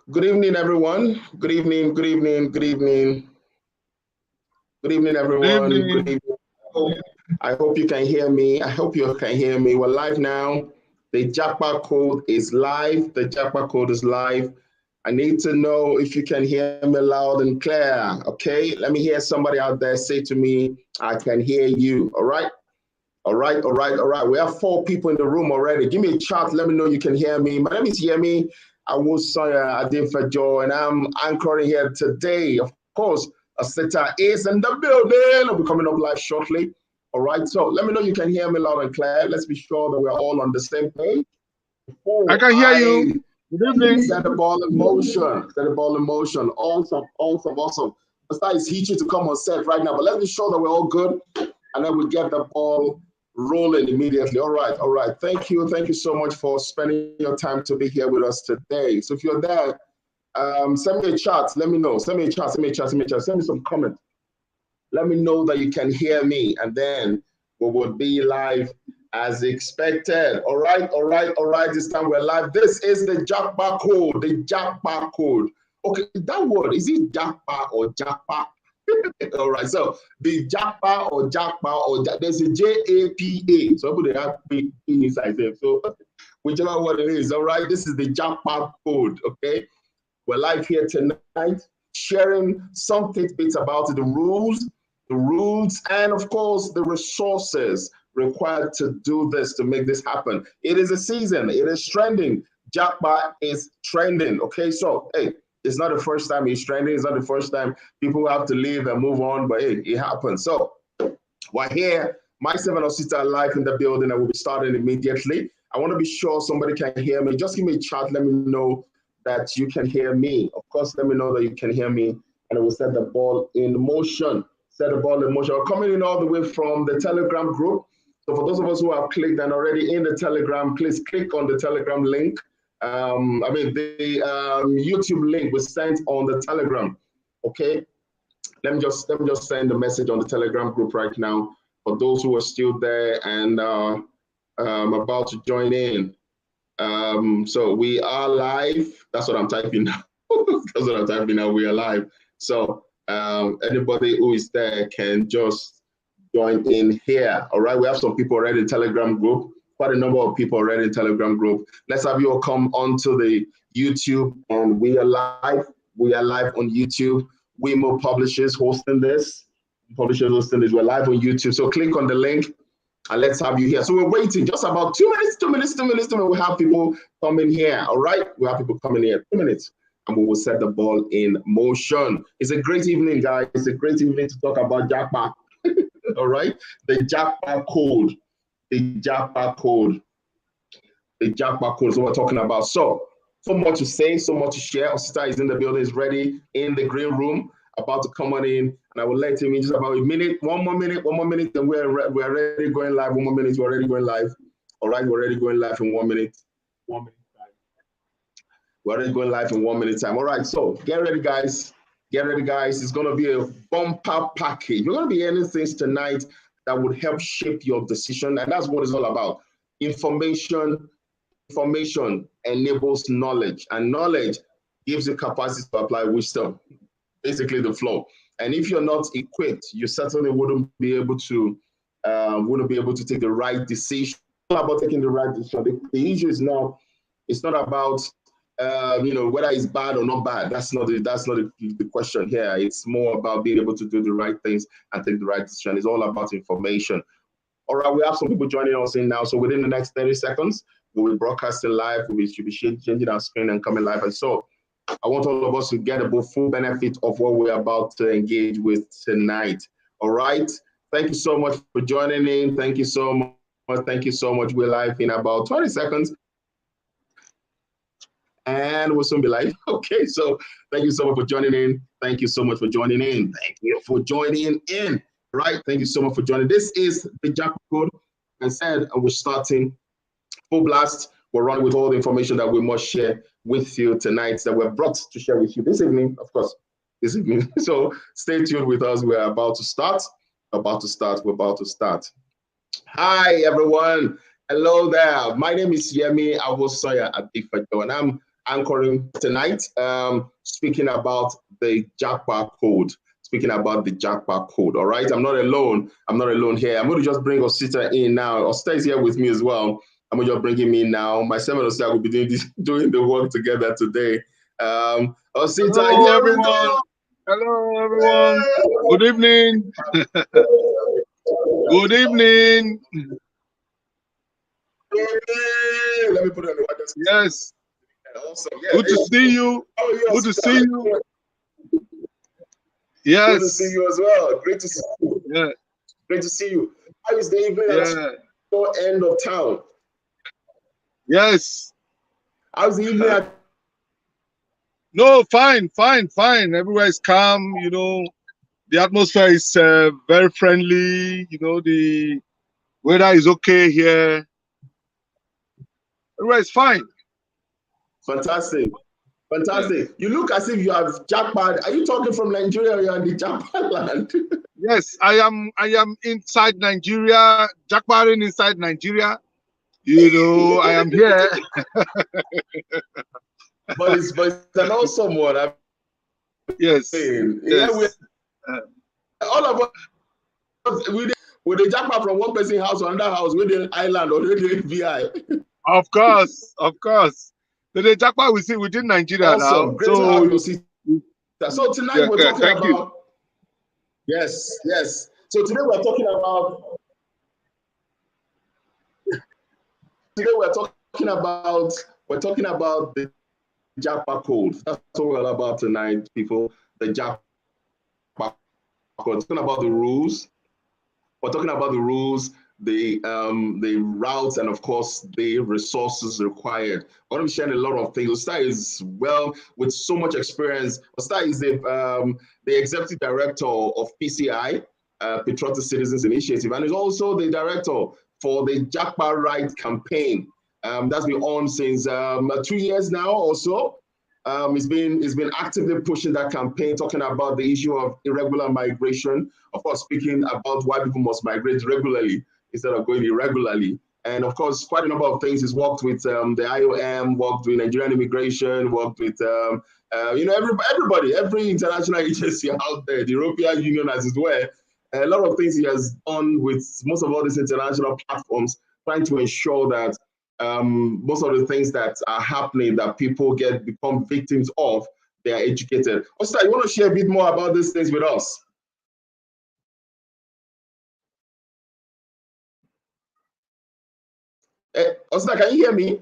Good evening, everyone. Good evening, good evening, good evening. Good evening, everyone. Good evening. I hope you can hear me. I hope you can hear me. We're live now. The Japa Code is live. The Japa Code is live. I need to know if you can hear me loud and clear. Okay, let me hear somebody out there say to me, I can hear you. All right. All right, all right, all right. We have 4 people in the room already. Give me a chat. Let me know you can hear me. My name is Yemi. Awosanya-Adefajo, and I'm anchoring here today. Of course, Osita is in the building. I'll be coming up live shortly. All right, so let me know you can hear me loud and clear. Let's be sure that we're all on the same page. I can hear you. Good evening. Set the ball in motion. Set the ball in motion. Awesome, awesome, awesome. Osita is itching to come on set right now, but let's be sure that we're all good, and then we get the ball rolling immediately. All right, all right. Thank you so much for spending your time to be here with us today. So if you're there, send me a chat. Let me know. Send me a chat. Send me some comment. Let me know that you can hear me, and then we will be live as expected. All right, all right, all right. This time we're live. This is the Japa Code. The Japa Code. Okay, that word, is it Japa or Japa? All right, so the Japa or there's a J-A-P-A. So they have P inside them. So whichever one it is, all right, this is the Japa Code, okay? We're live here tonight, sharing some tidbits about the rules, and of course, the resources required to do this, to make this happen. It is a season, it is trending. Japa is trending, okay? So, hey, it's not the first time it's trending. It's not the first time people have to leave and move on, but hey, it happens. So we're here, myself and Osita are live in the building, and we'll be starting immediately. I want to be sure somebody can hear me. Just give me a chat. Let me know that you can hear me. Of course, let me know that you can hear me, and I will set the ball in motion. Set the ball in motion. We're coming in all the way from the Telegram group. So for those of us who have clicked and already in the Telegram, please click on the Telegram link. The YouTube link was sent on the Telegram. Okay, let me just send the message on the Telegram group right now for those who are still there and about to join in. So we are live. That's what I'm typing now. That's what I'm typing now. We are live. So anybody who is there can just join in here. All right, we have some people already in Telegram group. Quite a number of people already in Telegram group. Let's have you all come onto the YouTube, and we are live. We are live on YouTube. WiMo publishers hosting this. We're live on YouTube. So click on the link and let's have you here. So we're waiting just about 2 minutes. We have people coming here. All right, we have people coming here. 2 minutes, and we will set the ball in motion. It's a great evening, guys. It's a great evening to talk about Japa. All right, the Japa Code. The Japa Code. The Japa Code is what we're talking about. So much to say, so much to share. Osita is in the building, is ready in the green room, about to come on in, and I will let him in just about a minute, one more minute, and we're already going live. 1 more minute, we're already going live. All right, we're already going live in 1 minute. 1 minute time. We're already going live in 1 minute time. All right, so get ready, guys. Get ready, guys. It's going to be a bumper package. We're going to be hearing things tonight that would help shape your decision, and that's what it's all about. Information enables knowledge, and knowledge gives you capacity to apply wisdom, basically the flow. And if you're not equipped, you certainly wouldn't be able to take the right decision. It's not about taking the right decision. The issue is not, it's not about whether it's bad or not bad. That's not the question here. It's more about being able to do the right things and take the right decision. It's all about information. All right, we have some people joining us in now. So within the next 30 seconds, we'll be broadcasting live. We should be changing our screen and coming live. And so I want all of us to get the full benefit of what we're about to engage with tonight. All right. Thank you so much for joining in. Thank you so much. Thank you so much. We're live in about 20 seconds. And we'll soon be live. Okay, so thank you so much for joining in. Thank you so much for joining in. Thank you for joining in. Right, thank you so much for joining. This is the Japa Code. And said, and we're starting full blast. We're running with all the information that we must share with you tonight, that we're brought to share with you this evening, of course, this evening. So stay tuned with us. We're about to start. We're about to start. Hi, everyone. Hello there. My name is Yemi Awosanya-Adefajo, and I'm anchoring tonight, speaking about the Japa Code. Speaking about the Japa Code. All right, I'm not alone. I'm not alone here. I'm going to just bring Osita in now. Osita is here with me as well. I'm going to just bring him in now. Myself and Osita will be doing the work together today. Osita, hello, here everyone. we go. Hello, everyone. Good evening. Good evening. Let me put it on the water. Yes. Awesome. Yeah, good to see you. Good to see you. Yes. Good to see you as well. Great to see you. Yeah. Great to see you. How is the evening at your end of town? Yes. How's the evening at? No, fine. Everywhere is calm. You know, the atmosphere is very friendly. You know, the weather is okay here. Everywhere is fine. Fantastic. Fantastic. You look as if you have jackpot. Are you talking from Nigeria or you're in the jackpot land? Yes, I am inside Nigeria, jackpotting inside Nigeria. You know, I am here. but it's an awesome one. Yes. Yeah, all of us with the jackpot from one person's house to another house, with the island or the VI. Of course. The jackpot we see within Nigeria awesome. now. Great to have you, see. So tonight we're talking about. Yes. So today we're talking about. We're talking about the Japa Code. That's what we're all about tonight, people. The Japa Code. We're talking about the rules. We're talking about the rules, the routes, and of course the resources required. I'm going to be sharing a lot of things. Osita is with so much experience. Osita is the executive director of PCI, Patriotic Citizens Initiative, and is also the director for the Japa Right campaign. That's been on since 2 years now or so. He's been actively pushing that campaign, talking about the issue of irregular migration. Of course, speaking about why people must migrate regularly instead of going irregularly. And of course, quite a number of things. He's worked with the IOM, worked with Nigerian immigration, worked with everybody, every international agency out there, the European Union as well. A lot of things he has done with most of all these international platforms, trying to ensure that most of the things that are happening that people become victims of, they are educated. Osita, you want to share a bit more about these things with us? Osita, can you hear me?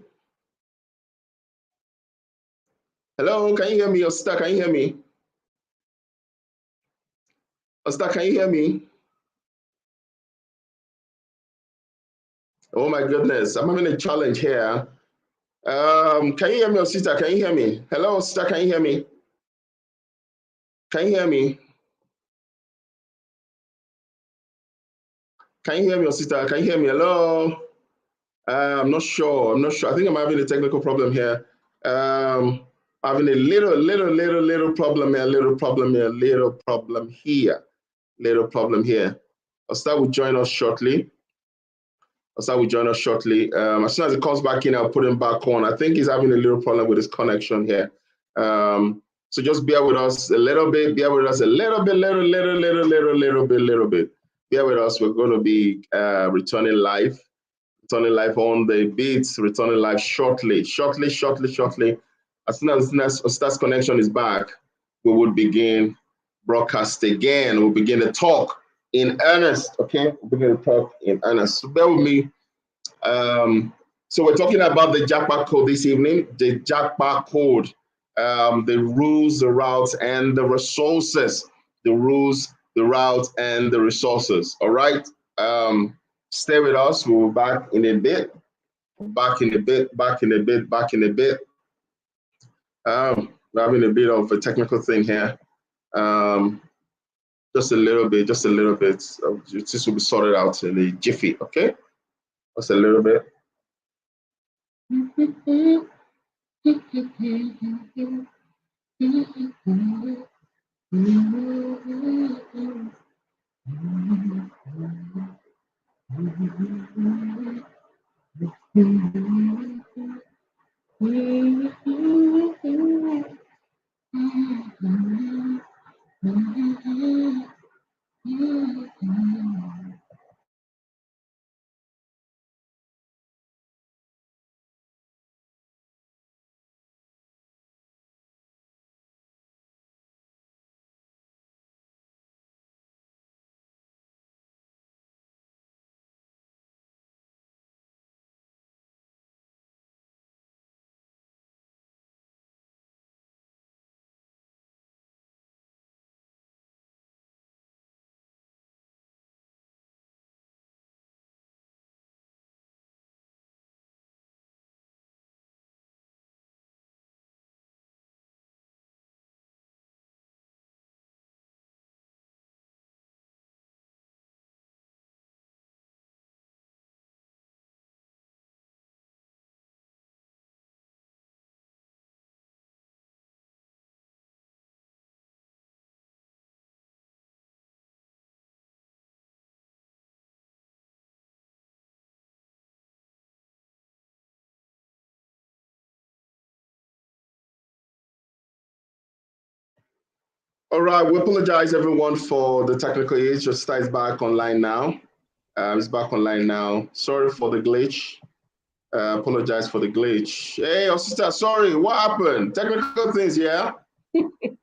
Hello, can you hear me? Osita, can you hear me? Osita, can you hear me? Oh my goodness, I'm having a challenge here. Can you hear me, Osita? Can you hear me? Hello, Osita, can you hear me? Can you hear me? Can you hear me, Osita? Can you hear me? Hello? I'm not sure. I think I'm having a technical problem here. Having a little problem here. Osita will join us shortly. As soon as it comes back in, I'll put him back on. I think he's having a little problem with his connection here. So just bear with us a little bit. Bear with us a little bit. Bear with us. We're going to be returning live on the beats, returning live shortly. As soon as Osita's connection is back, we will begin broadcast again. We'll begin to talk in earnest, okay? We'll begin to talk in earnest. So bear with me. So we're talking about the Japa Code this evening, the Japa Code, the rules, the routes, and the resources. The rules, the routes, and the resources, all right? Stay with us. We'll be back in a bit. We're having a bit of a technical thing here. Just a little bit. This will be sorted out in a jiffy, okay? Just a little bit. All right, we apologize everyone for the technical issue. Osita is back online now. It's back online now. Sorry for the glitch. Apologize for the glitch. Hey, Osita, sorry, what happened? Technical things, yeah? Can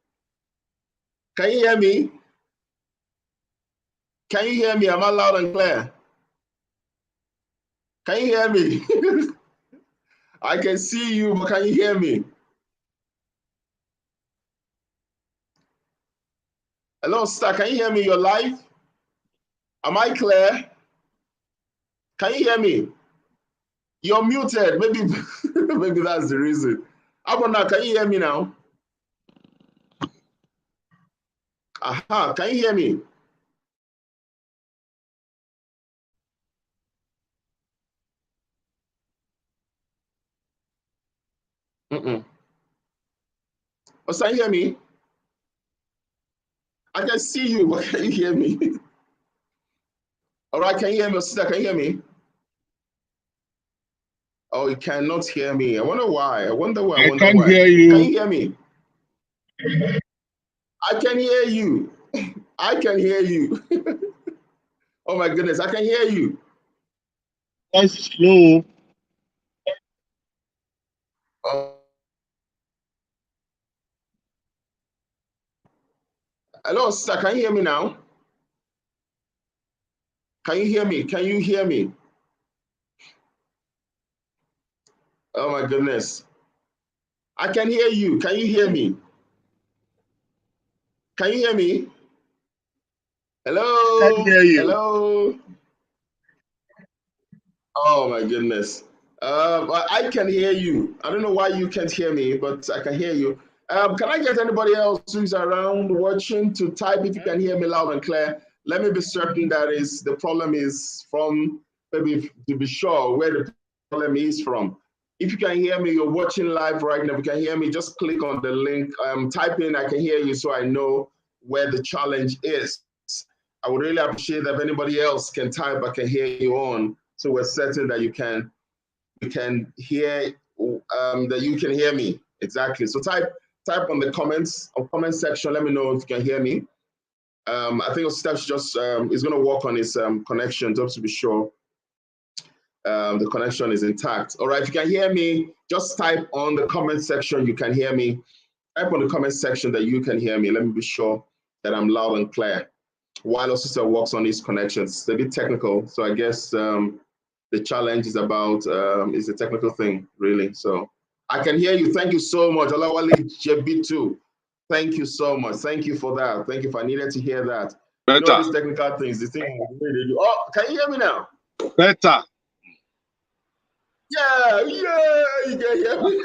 you hear me? Can you hear me? Am I loud and clear? Can you hear me? I can see you, but can you hear me? Hello, Osita, can you hear me? You're live? Am I clear? Can you hear me? You're muted. Maybe, maybe that's the reason. How about now? Can you hear me now? Aha, can you hear me? Oh, can you hear me? I can see you, but can you hear me? All right, can you hear me, sister? Can you hear me? Oh, you cannot hear me. I wonder why. I wonder why. I can't hear you. Can you hear me? I can hear you. I can hear you. Oh my goodness, I can hear you. That's slow. Hello, sister. Can you hear me now? Can you hear me? Can you hear me? Oh my goodness. I can hear you. Can you hear me? Can you hear me? Hello? I can't hear you. Hello? Oh my goodness. I can hear you. I don't know why you can't hear me, but I can hear you. Can I get anybody else who's around watching to type if you can hear me loud and clear? Let me be certain that is the problem is from, maybe to be sure where the problem is from. If you can hear me, you're watching live right now. If you can hear me, just click on the link. Type in, I can hear you, so I know where the challenge is. I would really appreciate that if anybody else can type, I can hear you on. So we're certain that you can hear that you can hear me. Exactly. So type on the comments or comment section. Let me know if you can hear me. I think Osita just is going to work on his connection just to be sure the connection is intact. All right. If you can hear me, just type on the comment section. You can hear me. Type on the comment section that you can hear me. Let me be sure that I'm loud and clear. While Osita works on his connections, it's a bit technical. So I guess the challenge is about is a technical thing, really. So I can hear you. Thank you so much. Olawale JB2. Thank you so much. Thank you for that. Thank you. If I needed to hear that. Better. You know these technical things, the thing they do. Oh, can you hear me now? Better. Yeah, you can hear me.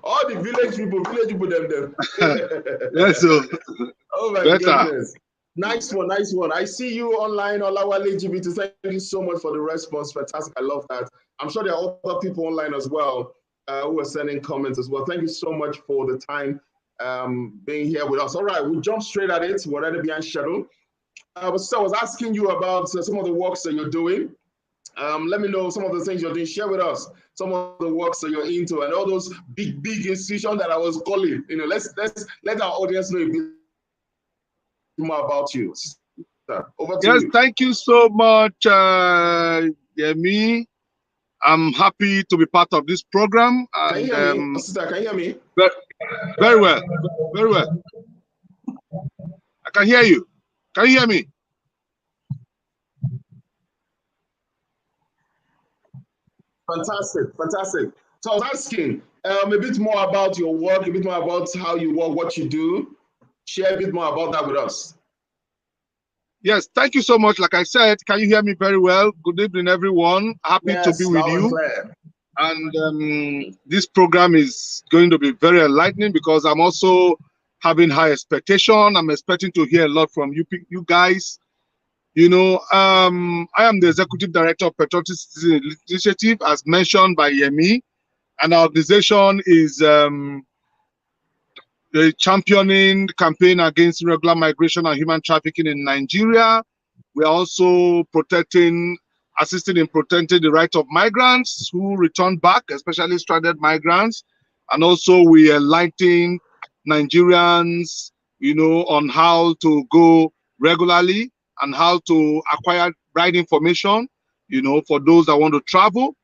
All the village people, them. Yes, sir. Oh my goodness. Nice one. I see you online, Olawale GBT. Thank you so much for the response. Fantastic. I love that. I'm sure there are other people online as well who are sending comments as well. Thank you so much for the time being here with us. All right, we'll jump straight at it. We're already behind schedule. So I was asking you about some of the works that you're doing. Let me know some of the things you're doing. Share with us some of the works that you're into and all those big institutions that I was calling. You know, let our audience know a bit more about you. Over to Yes, you. thank you so much, Yemi. I'm happy to be part of this program. Can you And hear me? Osita, can you hear me? very well, very well. I can hear you. Can you hear me? Fantastic, fantastic. So I was asking a bit more about your work, a bit more about how you work, what you do. Share a bit more about that with us. Yes, thank you so much. Like I said, can you hear me very well? Good evening, everyone. Happy to be with you. And this program is going to be very enlightening because I'm also having high expectation. I'm expecting to hear a lot from you guys. You know, I am the executive director of Patriotic Initiative, as mentioned by Yemi, and our organization is championing campaign against irregular migration and human trafficking in Nigeria. We are also assisting in protecting the right of migrants who return back, especially stranded migrants. And also we enlighten Nigerians, you know, on how to go regularly and how to acquire right information, you know, for those that want to travel.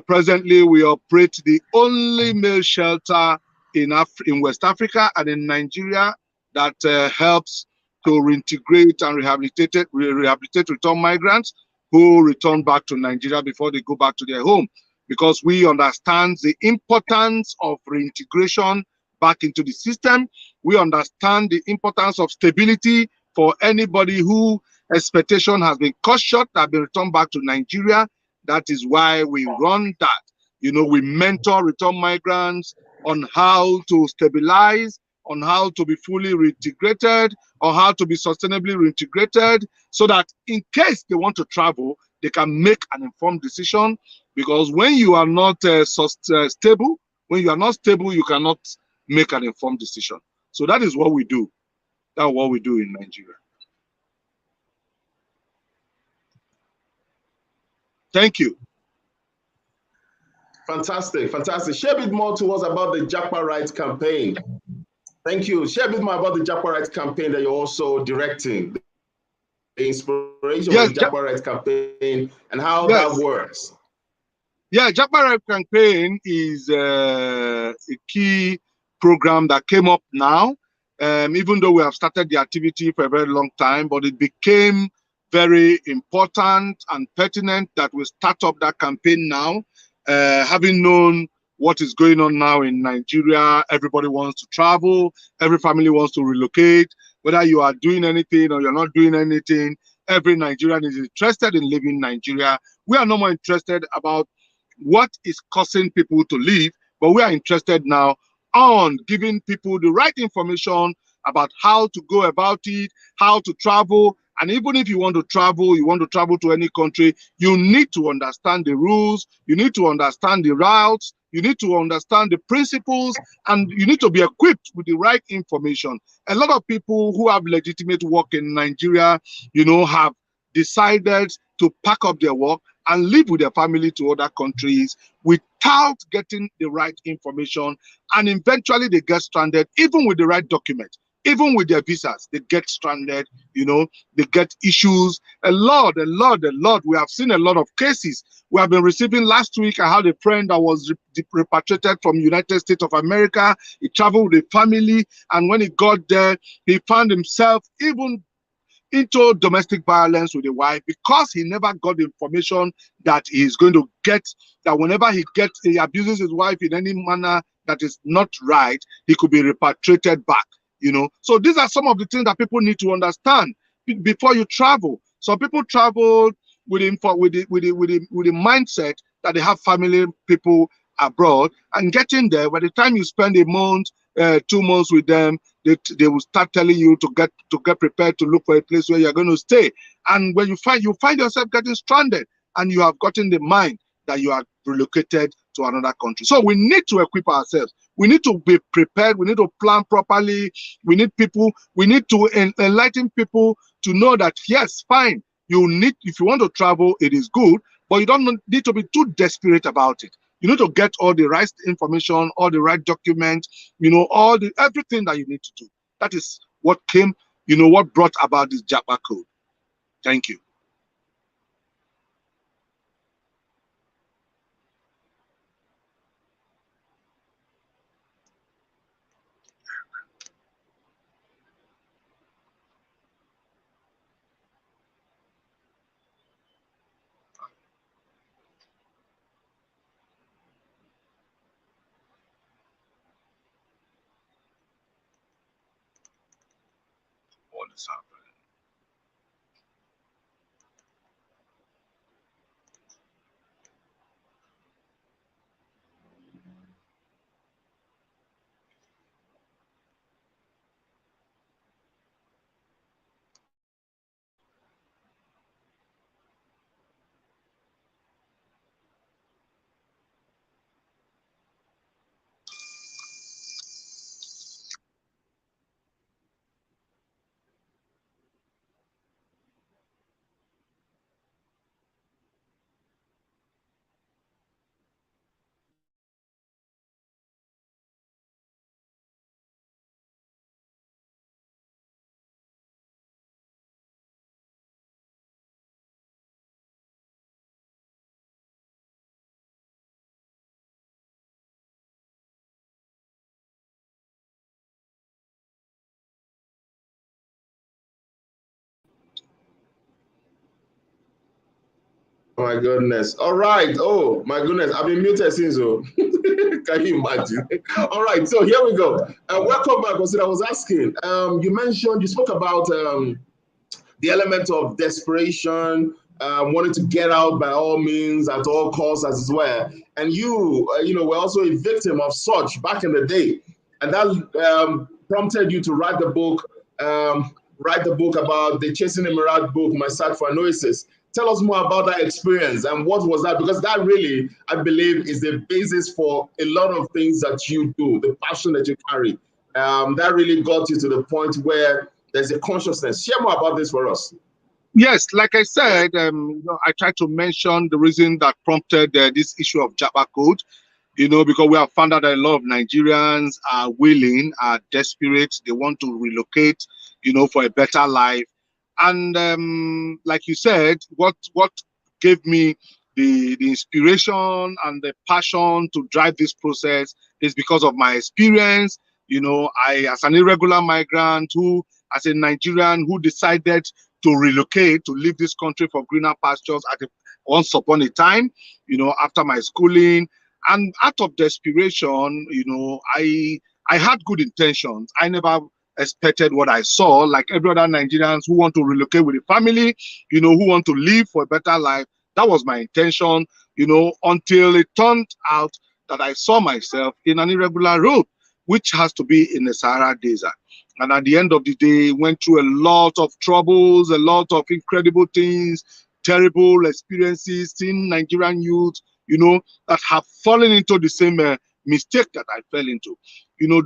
Presently, we operate the only male shelter in West Africa and in Nigeria that helps to reintegrate and rehabilitate return migrants who return back to Nigeria before they go back to their home. Because we understand the importance of reintegration back into the system. We understand the importance of stability for anybody who expectation has been cut short, that have been returned back to Nigeria. That is why we run that. You know, we mentor return migrants on how to stabilize, on how to be fully reintegrated, or how to be sustainably reintegrated, so that in case they want to travel, they can make an informed decision. Because when you are not stable, when you are not stable, you cannot make an informed decision. So that is what we do. That's what we do in Nigeria. Thank you. Fantastic, fantastic. Share a bit more to us about the Japa Rights campaign. Thank you. Share a bit more about the Japa Rights campaign that you're also directing. The inspiration of the Japa Rights campaign and how that works. Yeah, Japa Rights campaign is a key program that came up now. Even though we have started the activity for a very long time, but it became very important and pertinent that we start up that campaign now. Having known what is going on now in Nigeria, everybody wants to travel, every family wants to relocate. Whether you are doing anything or you're not doing anything, every Nigerian is interested in living in Nigeria. We are no more interested about what is causing people to leave, but we are interested now on giving people the right information about how to go about it, how to travel. And even if you want to travel to any country, you need to understand the rules, you need to understand the routes, you need to understand the principles, and you need to be equipped with the right information. A lot of people who have legitimate work in Nigeria, you know, have decided to pack up their work and live with their family to other countries without getting the right information, and eventually they get stranded. Even with the right document, even with their visas, they get stranded, you know, they get issues. A lot. We have seen a lot of cases. We have been receiving. Last week, I had a friend that was repatriated from United States of America. He traveled with a family, and when he got there, he found himself even into domestic violence with a wife because he never got the information that he is going to get, that whenever he abuses his wife in any manner that is not right, he could be repatriated back, you know. So these are some of the things that people need to understand before you travel. So people travel with the mindset that they have family people abroad, and getting there, by the time you spend a month, 2 months with them, they will start telling you to get prepared to look for a place where you're going to stay. And when you find yourself getting stranded, and you have gotten the mind that you are relocated to another country. So we need to equip ourselves. We need to be prepared. We need to plan properly. We need to enlighten people to know that, yes, fine, if you want to travel, it is good, but you don't need to be too desperate about it. You need to get all the right information, all the right documents, everything that you need to do. That is what came, what brought about this Japa Code. Thank you. What is happening? Oh my goodness. All right. Oh my goodness. I've been muted since. Oh. Can you imagine? All right. So here we go. Welcome back. Osita, I was asking. You spoke about the element of desperation, wanting to get out by all means, at all costs, as it were. And you, were also a victim of such back in the day. And that prompted you to write the book about the Chasing A Mirage book, My Search for an Oasis. Tell us more about that experience and what was that? Because that really, I believe, is the basis for a lot of things that you do, the passion that you carry. That really got you to the point where there's a consciousness. Share more about this for us. Yes, like I said, I tried to mention the reason that prompted this issue of Japa Code, because we have found out that a lot of Nigerians are willing, are desperate, they want to relocate, for a better life. And like you said, what gave me the inspiration and the passion to drive this process is because of my experience. I, as an irregular migrant as a Nigerian who decided to relocate, to leave this country for greener pastures once upon a time, after my schooling. And out of desperation, I had good intentions. I never expected what I saw, like every other Nigerians who want to relocate with a family, who want to live for a better life. That was my intention, until it turned out that I saw myself in an irregular road, which has to be in the Sahara Desert. And at the end of the day, went through a lot of troubles, a lot of incredible things, terrible experiences, seeing Nigerian youth, that have fallen into the same mistake that I fell into.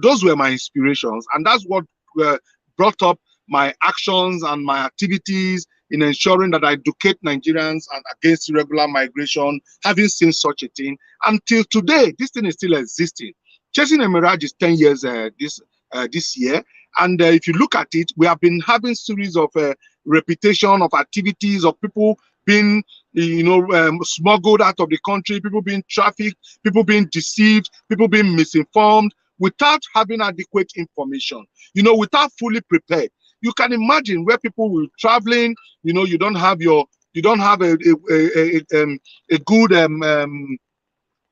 Those were my inspirations. And that's what brought up my actions and my activities in ensuring that I educate Nigerians against irregular migration, having seen such a thing. Until today, this thing is still existing. Chasing A Mirage is 10 years this year. And if you look at it, we have been having series of reputation of activities of people being, smuggled out of the country, people being trafficked, people being deceived, people being misinformed without having adequate information, without fully prepared. You can imagine where people will traveling, you don't have a good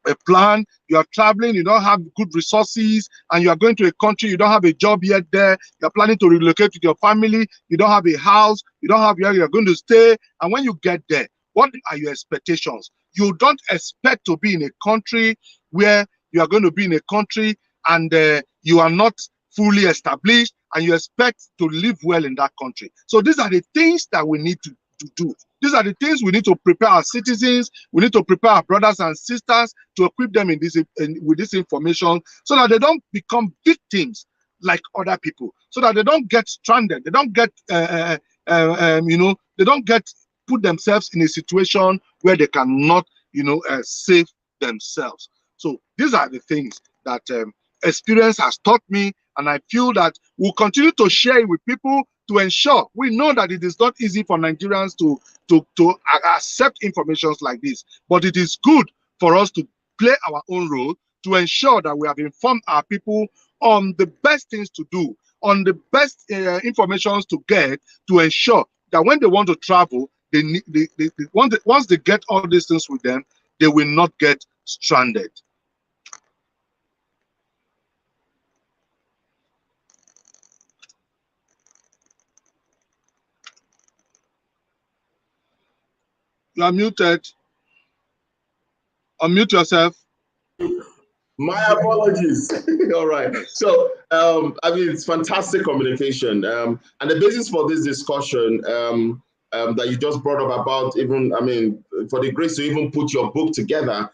a plan, you are traveling, you don't have good resources, and you are going to a country, you don't have a job yet there, you're planning to relocate with your family, you don't have a house, you don't have where you're going to stay, and when you get there, what are your expectations? You don't expect to be in a country where you are going to be in a country and you are not fully established, and you expect to live well in that country. So these are the things that we need to do. These are the things we need to prepare our citizens. We need to prepare our brothers and sisters to equip them with this information, so that they don't become victims like other people, so that they don't get stranded. They don't get, they don't get put themselves in a situation where they cannot, save themselves. So these are the things that experience has taught me, and I feel that we'll continue to share it with people to ensure. We know that it is not easy for Nigerians to accept information like this, but it is good for us to play our own role to ensure that we have informed our people on the best things to do, on the best information to get, to ensure that when they want to travel, once they get all these things with them, they will not get stranded. You are muted. Unmute yourself. My apologies. All right. So, I mean, it's fantastic communication. And the basis for this discussion that you just brought up about even, I mean, for the grace to even put your book together,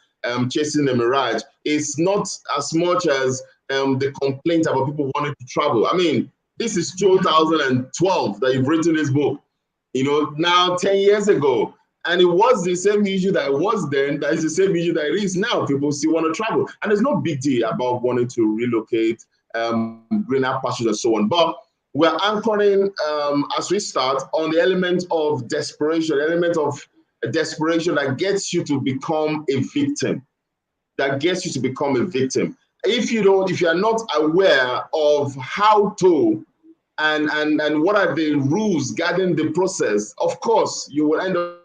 Chasing a Mirage, is not as much as the complaint about people wanting to travel. I mean, this is 2012 that you've written this book, now 10 years ago. And it was the same issue that it was then, that is the same issue that it is now. People still want to travel. And there's no big deal about wanting to relocate, greener pastures and so on. But we're anchoring, as we start, on the element of desperation, that gets you to become a victim. If you're not aware of how to and what are the rules guiding the process, of course, you will end up.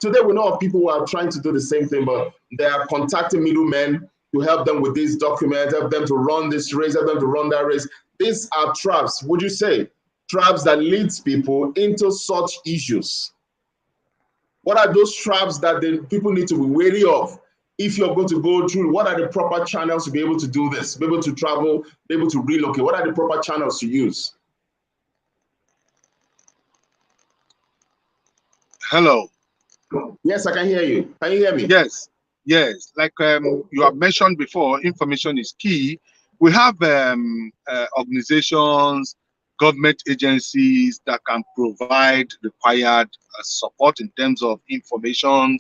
Today, we know of people who are trying to do the same thing, but they are contacting middlemen to help them with these documents, help them to run this race, help them to run that race. These are traps, would you say? Traps that leads people into such issues. What are those traps that the people need to be wary of? If you're going to go through, what are the proper channels to be able to do this, be able to travel, be able to relocate? What are the proper channels to use? Hello. Yes, I can hear you. Can you hear me? Yes. Like you have mentioned before, information is key. We have organizations, government agencies that can provide required support in terms of information.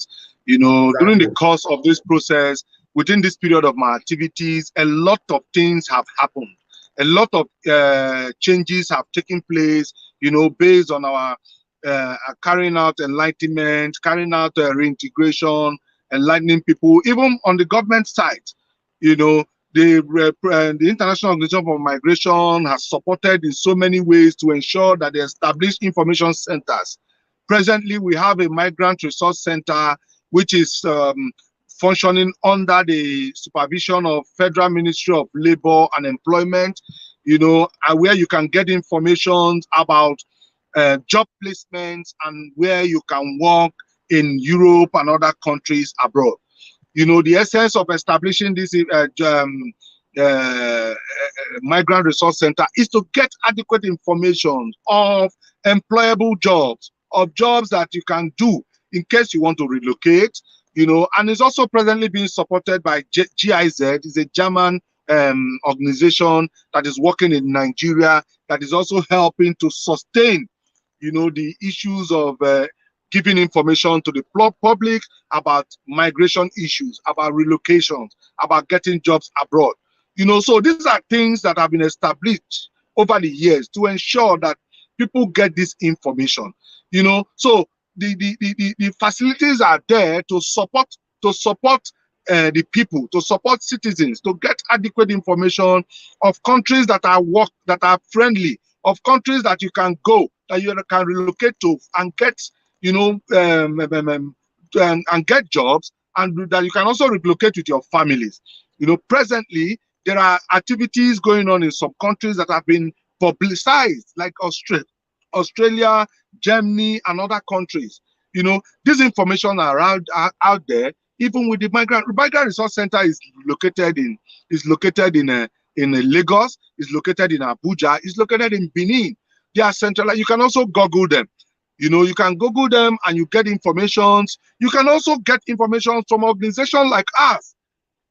Exactly. During the course of this process, within this period of my activities, a lot of things have happened. A lot of changes have taken place, based on our carrying out enlightenment, carrying out reintegration, enlightening people, even on the government side. The International Organization for Migration has supported in so many ways to ensure that they establish information centers. Presently, we have a migrant resource center, which is functioning under the supervision of Federal Ministry of Labor and Employment, where you can get information about job placements and where you can work in Europe and other countries abroad. The essence of establishing this migrant resource center is to get adequate information of employable jobs, of jobs that you can do in case you want to relocate, and it's also presently being supported by GIZ. It's a German organization that is working in Nigeria, that is also helping to sustain the issues of giving information to the public about migration issues, about relocations, about getting jobs abroad. So these are things that have been established over the years to ensure that people get this information. So the facilities are there to support the people, to support citizens, to get adequate information of countries that are friendly, of countries that you can go, that you can relocate to and get, and get jobs, and that you can also relocate with your families. Presently, there are activities going on in some countries that have been publicized, like Australia, Germany, and other countries. This information are out there. Even with the migrant resource center is located in Lagos, is located in Abuja, is located in Benin. They are centralized. You can also Google them. You can Google them and you get information. You can also get information from organizations like us.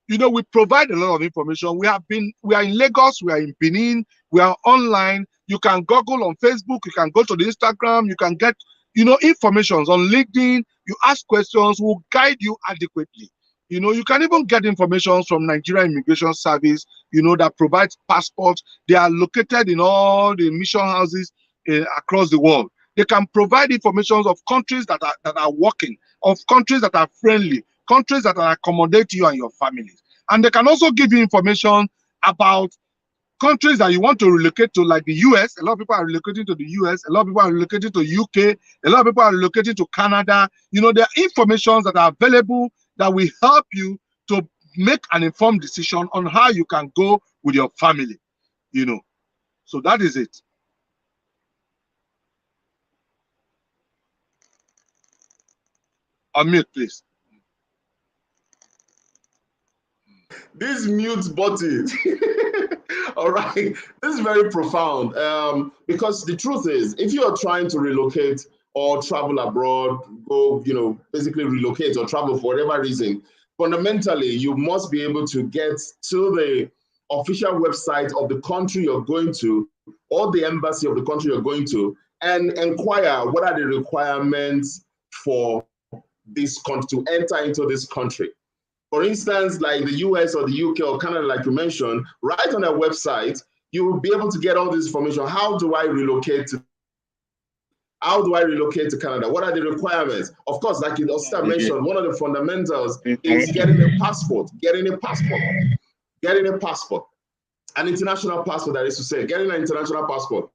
We provide a lot of information. We are in Lagos, we are in Benin, we are online. You can Google on Facebook, you can go to the Instagram, you can get informations on LinkedIn. You ask questions, will guide you adequately. You can even get information from Nigeria Immigration Service, that provides passports. They are located in all the mission houses across the world. They can provide information of countries that are working, of countries that are friendly, countries that are accommodate you and your families. And they can also give you information about countries that you want to relocate to, like the US. A lot of people are relocating to the US. A lot of people are relocating to UK. A lot of people are relocating to Canada. There are informations that are available that will help you to make an informed decision on how you can go with your family. So that is it. Unmute, please. This mute button. All right, this is very profound, because the truth is, if you are trying to relocate or travel abroad, go, basically relocate or travel for whatever reason, fundamentally, you must be able to get to the official website of the country you're going to, or the embassy of the country you're going to, and inquire what are the requirements for this country to enter into this country. For instance, like the US or the UK or Canada, like you mentioned, right on their website, you will be able to get all this information. How do I relocate to Canada? What are the requirements? Of course, like Osita mentioned, one of the fundamentals is getting a passport, an international passport, that is to say, getting an international passport.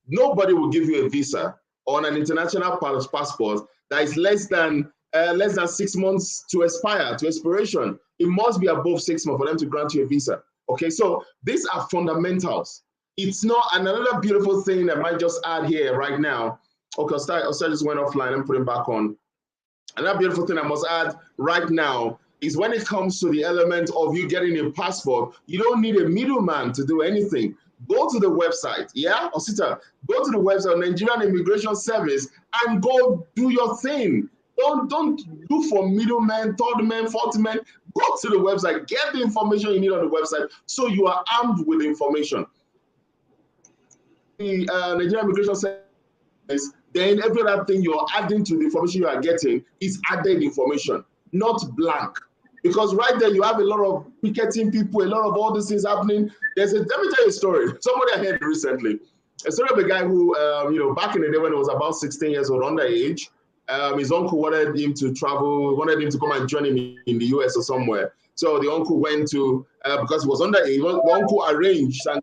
Nobody will give you a visa on an international passport that is less than 6 months to expiration. It must be above 6 months for them to grant you a visa. Okay, so these are fundamentals. It's not another beautiful thing that I might just add here right now. Okay, Osita just went offline and put him back on. Another beautiful thing I must add right now is when it comes to the element of you getting a passport, you don't need a middleman to do anything. Go to the website, Osita, go to the website, Nigerian Immigration Service, and go do your thing. Don't look for middlemen, third men, fourth men. Go to the website, get the information you need on the website, so you are armed with information. The Nigerian Immigration Service, then every other thing you're adding to the information you are getting is added information, not blank. Because right there you have a lot of picketing people, a lot of all these things happening. Let me tell you a story. Somebody I heard recently, a story of a guy who, back in the day when he was about 16 years old, underage. His uncle wanted him to travel, wanted him to come and join him in the US or somewhere. So the uncle went to, because he was underage, the uncle arranged and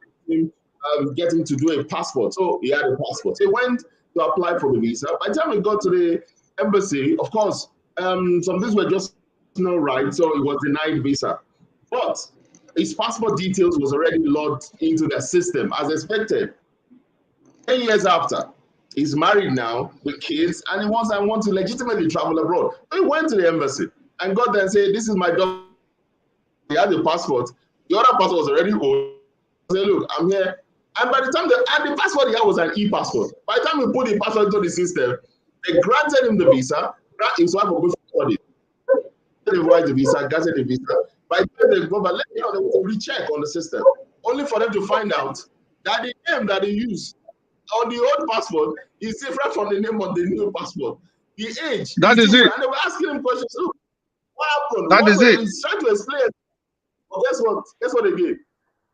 get him to do a passport. So he had a passport. So he went to apply for the visa. By the time he got to the embassy, of course, some things were just not right, so he was denied visa. But his passport details was already logged into the system as expected. 10 years after, he's married now with kids, and he wants to legitimately travel abroad. So he went to the embassy and got there and said, "This is my document." He had the passport. The other passport was already old. He said, "Look, I'm here." And by the time the passport he had was an e-passport. By the time we put the passport into the system, they granted him the visa. His wife was going to they write the visa, granted the visa. By the time they go back, they will recheck on the system, only for them to find out that the name that they use on the old passport is different from the name on the new passport. The age that is different. it. And they were asking him questions. Look, what happened? That is it. He's trying to explain. But guess what? Guess what they did?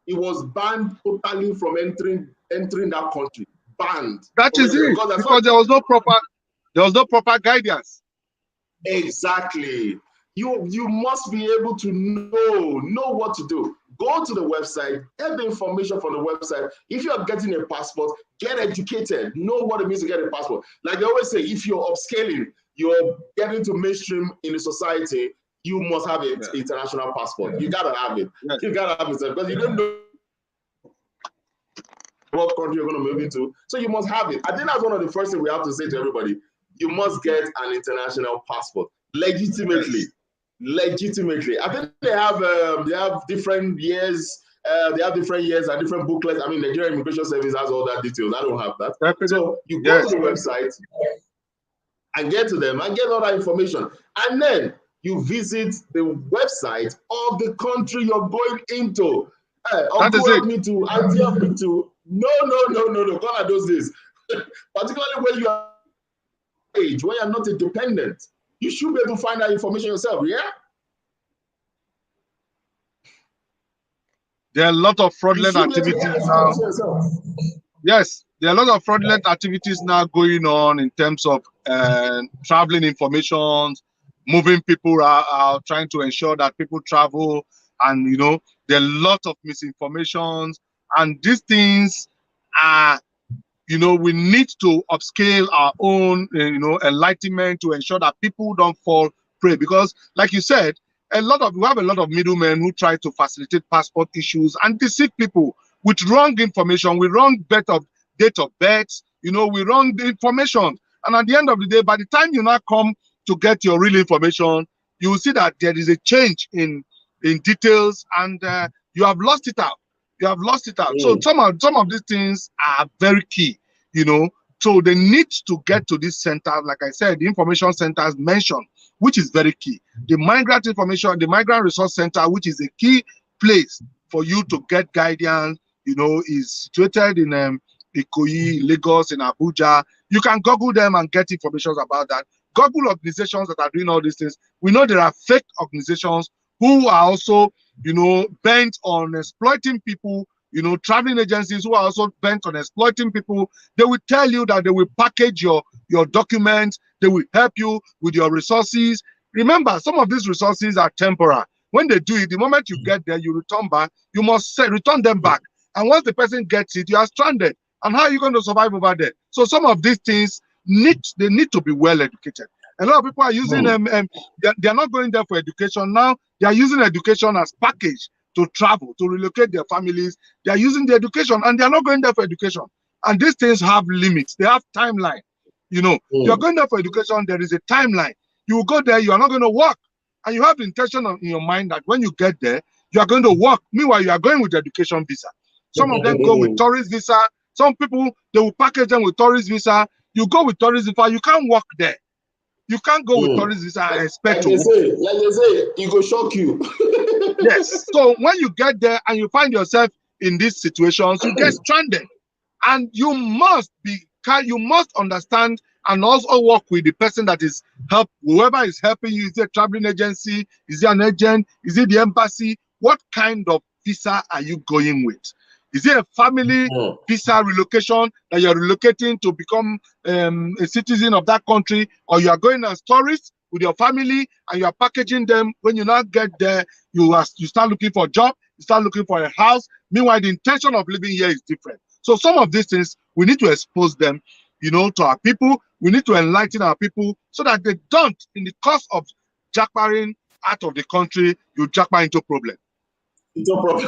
He was banned totally from entering that country. Banned. That is it. Because there was no proper guidance. Exactly. You must be able to know what to do. Go to the website, get the information from the website. If you're getting a passport, get educated. Know what it means to get a passport. Like they always say, if you're upscaling, you're getting to mainstream in the society, you must have an international passport. You gotta have it. You gotta have it because you don't know what country you're going to move into. So you must have it. I think that's one of the first things we have to say to everybody. You must get an international passport legitimately. Legitimately. I think they have different years. They have different years and different booklets. I mean, Nigerian Immigration Service has all that details. I don't have that. So you go to the website and get to them and get all that information. And then you visit the website of the country you're going into. Uncle help me to, auntie help me to. No. Gone are those days. Particularly when you are age, when you're not independent, you should be able to find that information yourself, yeah? There are a lot of fraudulent activities now. Yes, there are a lot of fraudulent activities now going on in terms of traveling information, moving people out, trying to ensure that people travel, and there are a lot of misinformation, and these things are, we need to upscale our own, enlightenment to ensure that people don't fall prey, because, like you said, we have a lot of middlemen who try to facilitate passport issues and deceive people with wrong information, with wrong date of birth, with wrong information. And at the end of the day, by the time you now come to get your real information, you will see that there is a change in details, and you have lost it out. You have lost it out. So some of these things are very key, So they need to get to this center, like I said, the information centers mentioned, which is very key. The migrant information, the migrant resource center, which is a key place for you to get guidance, is situated in Ikoyi, Lagos, in Abuja. You can Google them and get information about that. Google organizations that are doing all these things. We know there are fake organizations who are also, bent on exploiting people, traveling agencies who are also bent on exploiting people. They will tell you that they will package your documents, they will help you with your resources. Remember, some of these resources are temporary. When they do it, the moment you get there, you return back, you must return them back. And once the person gets it, you are stranded. And how are you going to survive over there? So some of these things need to be well educated. A lot of people are using they are not going there for education now. They are using education as package to travel, to relocate their families. They are using the education, and they are not going there for education. And these things have limits. They have timeline. You are going there for education. There is a timeline. You will go there. You are not going to work, and you have the intention in your mind that when you get there, you are going to work. Meanwhile, you are going with education visa. Some of them go with tourist visa. Some people, they will package them with tourist visa. You go with tourist visa, you can't work there. You can't go with tourist visa and expect to work. Like they say, it will shock you. Yes. So when you get there and you find yourself in these situations, you get stranded. And you must understand and also work with the person that is whoever is helping you. Is it a traveling agency? Is it an agent? Is it the embassy? What kind of visa are you going with? Is it a family visa relocation that you're relocating to become a citizen of that country, or you are going as tourists with your family and you are packaging them? When you now get there, you start looking for a job, you start looking for a house. Meanwhile, the intention of living here is different. So some of these things, we need to expose them, to our people. We need to enlighten our people so that they don't, in the course of jackparing out of the country, you jackpar into problem. It's a problem.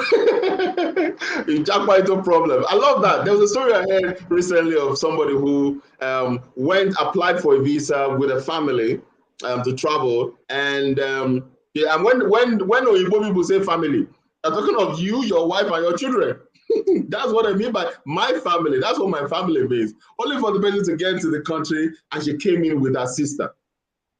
You jackpot into a problem. I love that. There was a story I heard recently of somebody who applied for a visa with a family to travel, and when Oyibo people say family, they're talking of you, your wife, and your children. That's what I mean by my family. That's what my family means. Only for the person to get into the country, and she came in with her sister.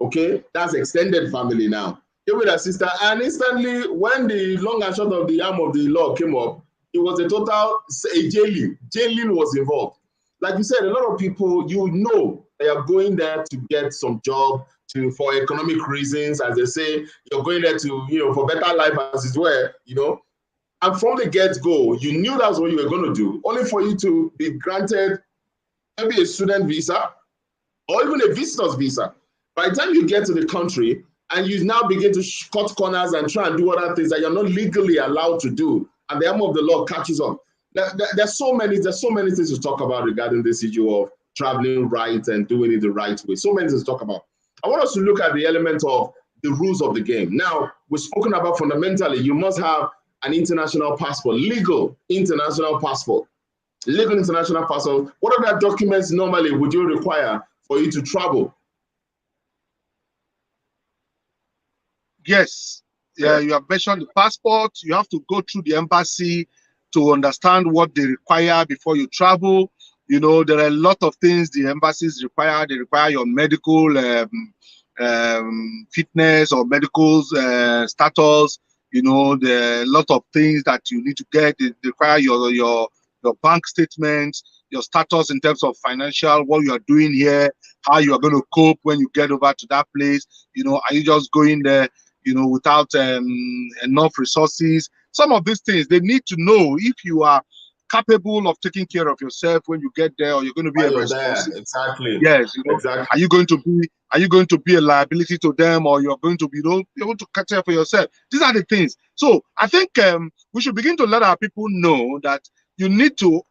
Okay, that's extended family now. With her sister, and instantly, when the long and short of the arm of the law came up, it was a total jailing. Jailing was involved. Like you said, a lot of people, they are going there to get some job, for economic reasons, as they say. You're going there to, for better life, as it were, And from the get-go, you knew that's what you were going to do, only for you to be granted maybe a student visa or even a visitor's visa. By the time you get to the country, and you now begin to cut corners and try and do other things that you're not legally allowed to do, and the arm of the law catches up. There's so many things to talk about regarding this issue of traveling right and doing it the right way. So many things to talk about. I want us to look at the element of the rules of the game. Now, we've spoken about fundamentally, you must have an international passport, legal international passport. Legal international passport. What other documents normally would you require for you to travel? Yes, yeah, you have mentioned the passport. You have to go through the embassy to understand what they require before you travel. There are a lot of things the embassies require. They require your medical fitness or medical status. There are a lot of things that you need to get. They require your bank statements. your status in terms of financial, what you are doing here, how you are going to cope when you get over to that place. You know, are you just going there, you know, without enough resources? Some of these things, they need to know if you are capable of taking care of yourself when you get there, or you're going to be a responsible. Exactly. Yes, you know, exactly. Are you going to be a liability to them, or you're going to be, be able to catch up for yourself? These are the things. So I think we should begin to let our people know that you need to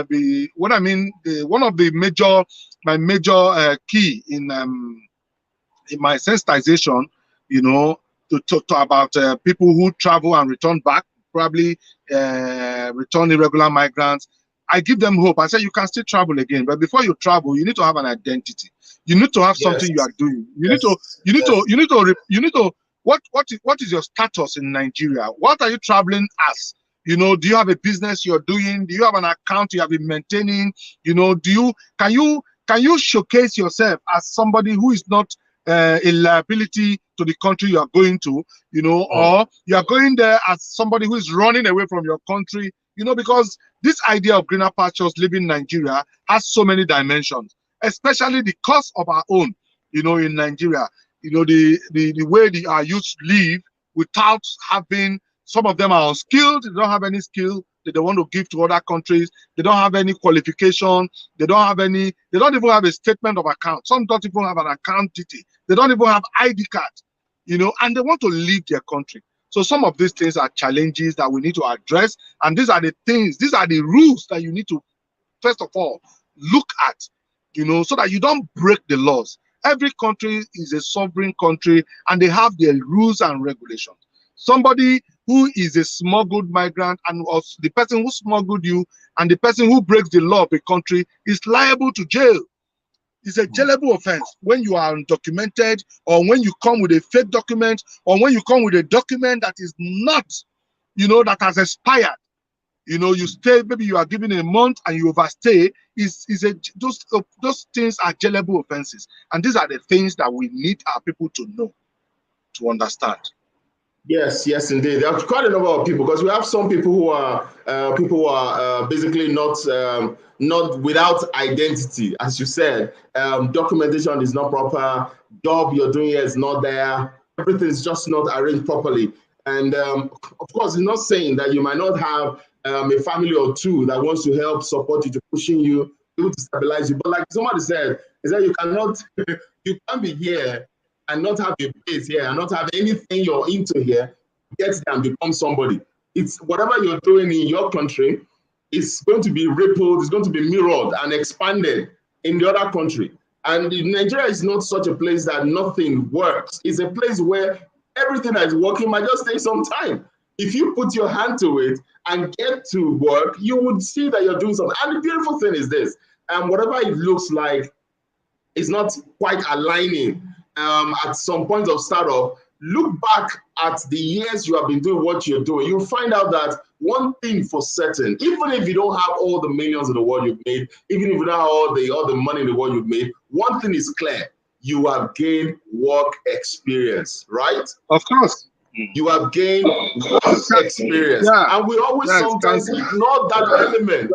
be. What I mean, one of the my major key in my sensitization, you know, to talk about people who travel and return back, probably return irregular migrants. I give them hope. I say you can still travel again, but before you travel, you need to have an identity. You need to have something you are doing. You need to. What is your status in Nigeria? What are you traveling as? You know, do you have a business you're doing? Do you have an account you have been maintaining? You know, can you showcase yourself as somebody who is not a liability to the country you are going to, you know, or you are going there as somebody who is running away from your country, you know, because this idea of greener pastures living in Nigeria has so many dimensions, especially the cost of our own, you know, in Nigeria, you know, the way our youth live without having, some of them are unskilled, they don't have any skill that they want to give to other countries, they don't have any qualification, they don't even have a statement of account, some don't even have an account detail, they don't even have ID card, you know, and they want to leave their country. So some of these things are challenges that we need to address, and these are the things, these are the rules that you need to, first of all, look at, you know, so that you don't break the laws. Every country is a sovereign country, and they have their rules and regulations. Somebody who is a smuggled migrant, and the person who smuggled you and the person who breaks the law of a country is liable to jail. It's a jailable offense when you are undocumented, or when you come with a fake document, or when you come with a document that is not, you know, that has expired. You know, you stay, maybe you are given a month and you overstay. Those things are jailable offenses, and these are the things that we need our people to know, to understand. Yes, yes, indeed. There are quite a number of people, because we have some people who are basically not without identity, as you said. Documentation is not proper. Job you're doing here is not there. Everything is just not arranged properly. And of course, it's not saying that you might not have a family or two that wants to help support you, to pushing you, to stabilize you. But like somebody said, is that you can't be here and not have a base here, and not have anything you're into here, get there and become somebody. It's whatever you're doing in your country is going to be rippled, it's going to be mirrored and expanded in the other country. And Nigeria is not such a place that nothing works. It's a place where everything that is working might just take some time. If you put your hand to it and get to work, you would see that you're doing something. And the beautiful thing is this, whatever it looks like is not quite aligning at some point of startup, look back at the years you have been doing what you're doing. You'll find out that one thing for certain, even if you don't have all the millions in the world you've made, even if you don't have all the money in the world you've made, one thing is clear: you have gained work experience, right? Of course. You have gained work experience. Yeah. And we always sometimes ignore that element.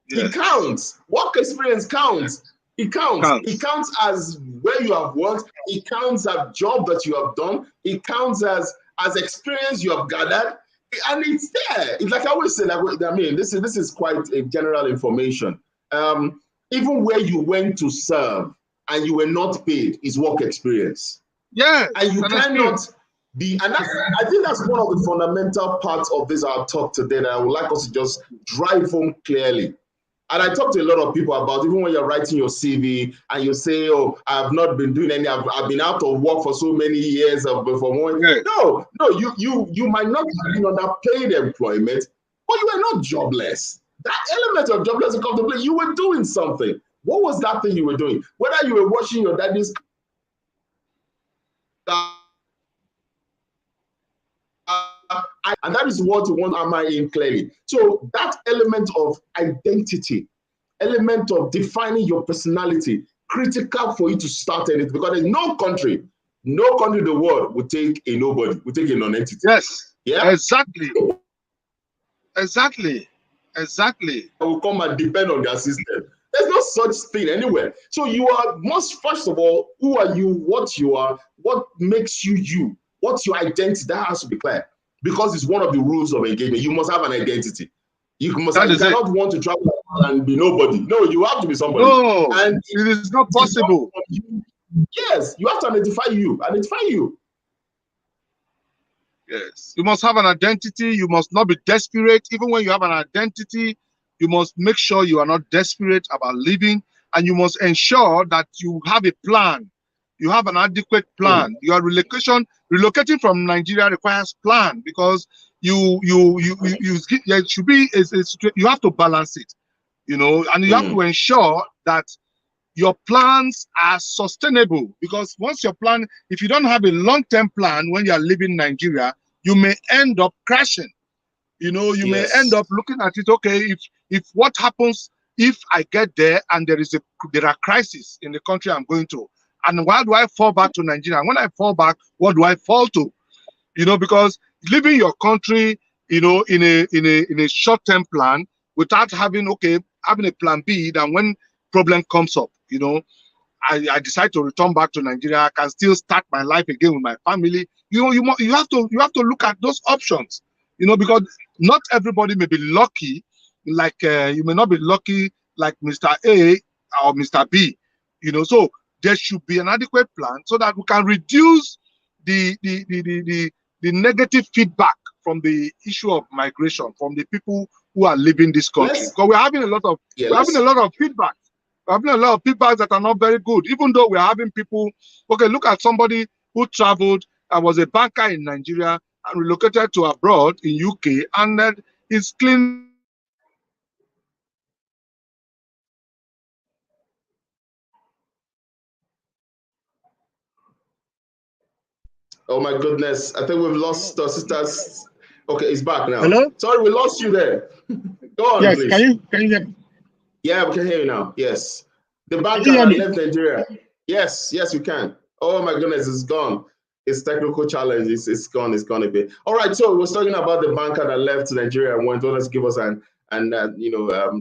Yes. It counts. Work experience counts. It counts. It counts as where you have worked. It counts as job that you have done. It counts as experience you have gathered, and it's there. It's like I always say. I mean, this is quite a general information. Even where you went to serve and you were not paid is work experience. Yeah, and you cannot be. And I think that's one of the fundamental parts of this our talk today that I would like us to just drive home clearly. And I talk to a lot of people about, even when you're writing your CV and you say, "Oh, I've not been doing any. I've been out of work for so many years." No, you might not have been underpaid employment, but you were not jobless. That element of jobless comes to play. You were doing something. What was that thing you were doing? Whether you were washing your daddy's and that is what we want to hammer in clearly. So that element of identity, element of defining your personality, critical for you to start anything, because there's no country in the world would take a nobody, would take a non-entity. Yes. Yeah. Exactly. Exactly. Exactly. Will come and depend on their system. There's no such thing anywhere. So you are first of all, who are you, what you are, what makes you you, what's your identity? That has to be clear, because it's one of the rules of engagement. You must have an identity. You cannot want to travel and be nobody. No, you have to be somebody. No, and it is not possible. Yes, you have to identify you. Identify you. Yes, you must have an identity. You must not be desperate. Even when you have an identity, you must make sure you are not desperate about living, and you must ensure that you have a plan. You have an adequate plan. Your relocating from Nigeria requires plan, because you should be. You have to balance it, you know, and you have to ensure that your plans are sustainable, because once your plan, if you don't have a long-term plan when you are leaving Nigeria, you may end up crashing. You know, you may end up looking at it, okay, if what happens if I get there and there are crises in the country I'm going to, and why do I fall back to Nigeria? And when I fall back, what do I fall to? You know, because leaving your country, you know, in a short-term plan without having a plan B, then when problem comes up, you know, I decide to return back to Nigeria, I can still start my life again with my family. You know, you have to look at those options, you know, because not everybody may be lucky, like you may not be lucky like Mr. A or Mr. B, you know. So there should be an adequate plan so that we can reduce the negative feedback from the issue of migration from the people who are leaving this country. Because we're having a lot of feedback. We're having a lot of feedback that are not very good. Even though we're having people, okay, look at somebody who traveled and was a banker in Nigeria and relocated to abroad in UK, and is clean. Oh my goodness, I think we've lost our sisters. Okay, it's back now. Hello? Sorry, we lost you there. Go on, yes, please. Can you hear me? Yeah, we can hear you now. Yes. The banker that left Nigeria. Yes, you can. Oh my goodness, it's gone. It's technical challenge. It's gone a bit. All right, so we're talking about the banker that left Nigeria and went on to give us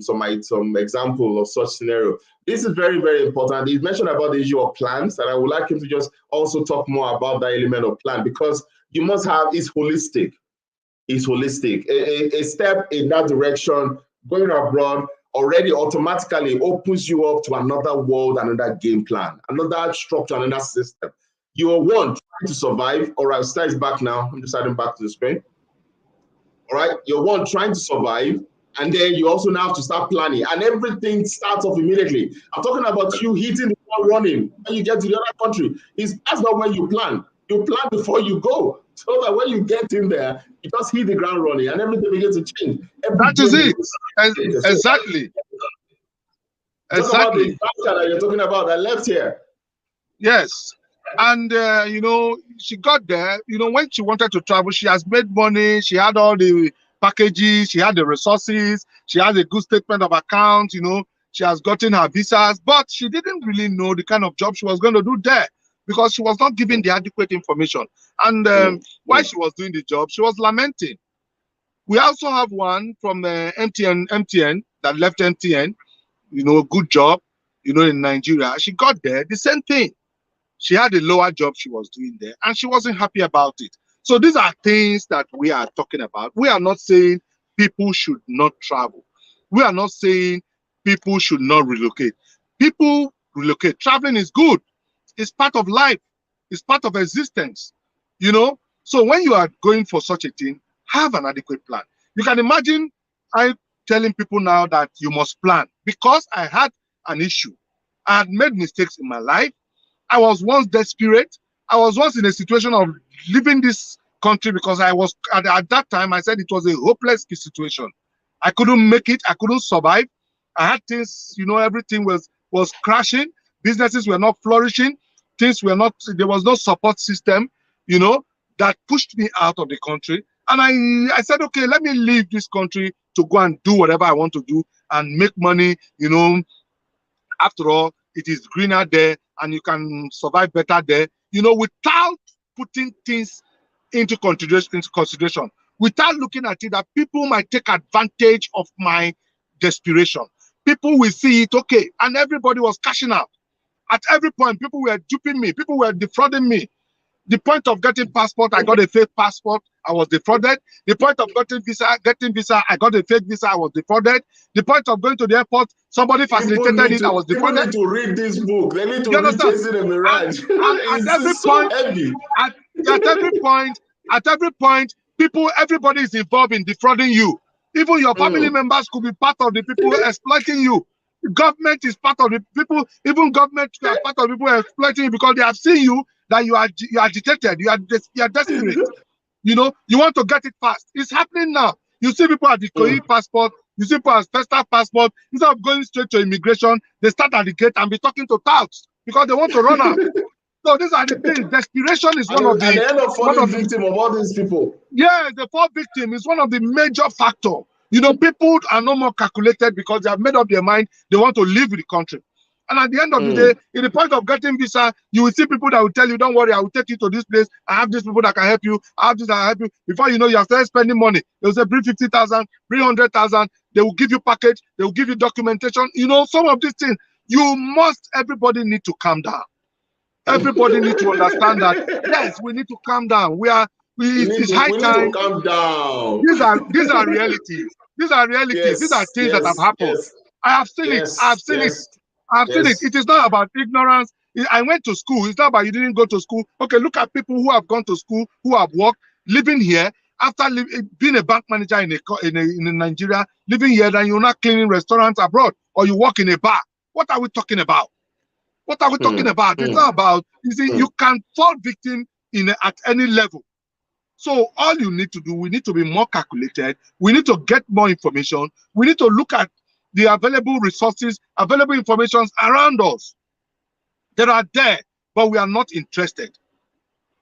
some example of such scenario. This is very, very important. He mentioned about the issue of plans, and I would like him to just also talk more about that element of plan, because you must have, it's holistic. It's holistic. A step in that direction, going abroad, already automatically opens you up to another world, another game plan, another structure, another system. You are trying to survive. All right, Star is back now. I'm just adding back to the screen. All right, you're trying to survive, and then you also now have to start planning, and everything starts off immediately. I'm talking about you hitting the ground running when you get to the other country. That's not when you plan. You plan before you go, so that when you get in there, you just hit the ground running, and everything begins to change. That is it. Exactly. Talk about the banker that you're talking about that left here. Yes. And, you know, she got there, you know, when she wanted to travel, she has made money. She had all the packages. She had the resources. She has a good statement of account, you know. She has gotten her visas, but she didn't really know the kind of job she was going to do there, because she was not given the adequate information. And while she was doing the job, she was lamenting. We also have one from MTN that left MTN, you know, good job, you know, in Nigeria. She got there, the same thing. She had a lower job she was doing there, and she wasn't happy about it. So these are things that we are talking about. We are not saying people should not travel. We are not saying people should not relocate. People relocate. Traveling is good. It's part of life. It's part of existence, you know. So when you are going for such a thing, have an adequate plan. You can imagine I telling people now that you must plan, because I had an issue. I had made mistakes in my life. I was once desperate. I was once in a situation of leaving this country, because I was at that time, I said it was a hopeless situation. I couldn't make it. I couldn't survive. I had things, you know, everything was crashing. Businesses were not flourishing. Things were not, there was no support system, you know, that pushed me out of the country. And I said, okay, let me leave this country to go and do whatever I want to do and make money, you know. After all, it is greener there, and you can survive better there, you know, without putting things into consideration. without looking at it that people might take advantage of my desperation. People will see it, okay, and everybody was cashing out. At every point, people were duping me, people were defrauding me. The point of getting passport, I got a fake passport, I was defrauded. The point of getting visa, I got a fake visa, I was defrauded. The point of going to the airport, somebody facilitated it, I was defrauded. People need to read this book. They need to read Chasing A Mirage. At every point, at every point, everybody is involved in defrauding you. Even your family members could be part of the people exploiting you. Government is part of the people. Even government are part of the people exploiting you because they have seen you that you are agitated, you are desperate. You know, you want to get it fast. It's happening now. You see people at the Koi passport, you see people at Festa passport. Instead of going straight to immigration, they start at the gate and be talking to touts because they want to run out. So these are the things. Desperation is one of the. And they end up falling victim of all these people. Yeah, the fall victim is one of the major factors. You know, people are no more calculated because they have made up their mind they want to leave the country. And at the end of the day, in the point of getting visa, you will see people that will tell you, don't worry, I will take you to this place. I have these people that can help you. I have this that can help you. Before you know, you have started spending money. They will say, bring 50,000, bring 100,000. They will give you package. They will give you documentation. You know, some of these things, everybody need to calm down. Everybody need to understand that, yes, we need to calm down. It's high time. Calm down. These are realities. These are realities. Yes, these are things that have happened. Yes. I have seen it. I've seen it. I've seen it. It is not about ignorance. I went to school. It's not about you didn't go to school. Okay, look at people who have gone to school, who have worked, living here, after being a bank manager in Nigeria, living here, then you're not cleaning restaurants abroad, or you work in a bar. What are we talking about? What are we talking about? It's not about, you see, you can fall victim at any level. So all you need to do, we need to be more calculated. We need to get more information. We need to look at the available resources, available information around us. They are there, but we are not interested.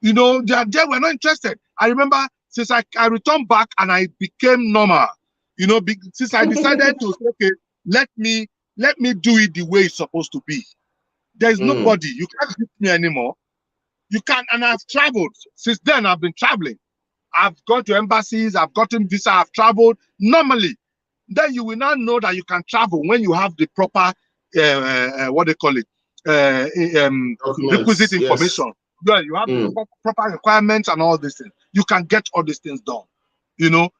You know, they are there, we're not interested. I remember since I returned back and I became normal, you know, since I decided to say, okay, let me do it the way it's supposed to be. There's nobody, you can't beat me anymore. You can't, and I've traveled. Since then, I've been traveling. I've gone to embassies, I've gotten visa, I've traveled normally. Then you will now know that you can travel when you have the proper, what they call it, requisite information. Yeah, you have the proper requirements and all these things. You can get all these things done. You know,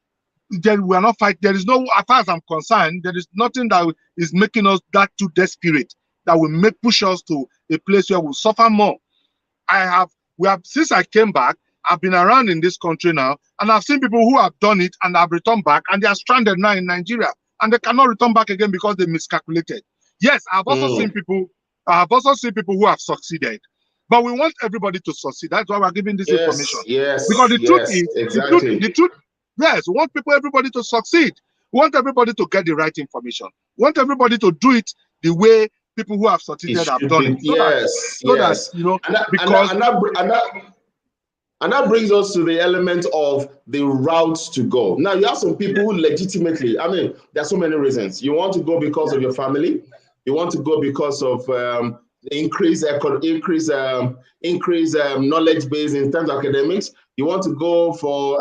then we are not fighting. There is no, as far as I'm concerned, there is nothing that is making us that too desperate that will push us to a place where we'll suffer more. Since I came back, I've been around in this country now, and I've seen people who have done it and have returned back, and they are stranded now in Nigeria, and they cannot return back again because they miscalculated. Yes, I've also seen people who have succeeded, but we want everybody to succeed. That's why we're giving this information. Yes, because the truth is, exactly. the truth, yes, we want everybody to succeed. We want everybody to get the right information. We want everybody to do it the way people who have succeeded have done it. That, you know, and that brings us to the element of the routes to go. Now, you have some people who legitimately, I mean, there are so many reasons. You want to go because of your family. You want to go because of increase knowledge base in terms of academics. You want to go for,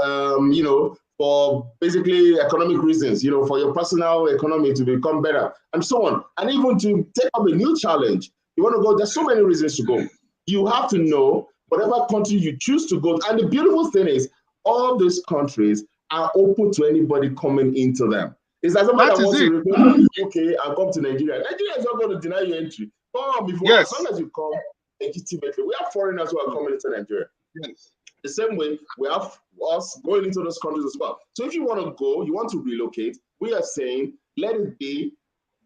you know, for basically economic reasons, you know, for your personal economy to become better and so on. And even to take up a new challenge. You want to go, there's so many reasons to go. You have to know whatever country you choose to go. And the beautiful thing is, all these countries are open to anybody coming into them. It's like somebody that wants to return to the UK and come to Nigeria. Nigeria is not going to deny you entry. Come before, as long as you come legitimately. We have foreigners who are coming into Nigeria. Yes. The same way, we have us going into those countries as well. So if you want to go, you want to relocate, we are saying, let it be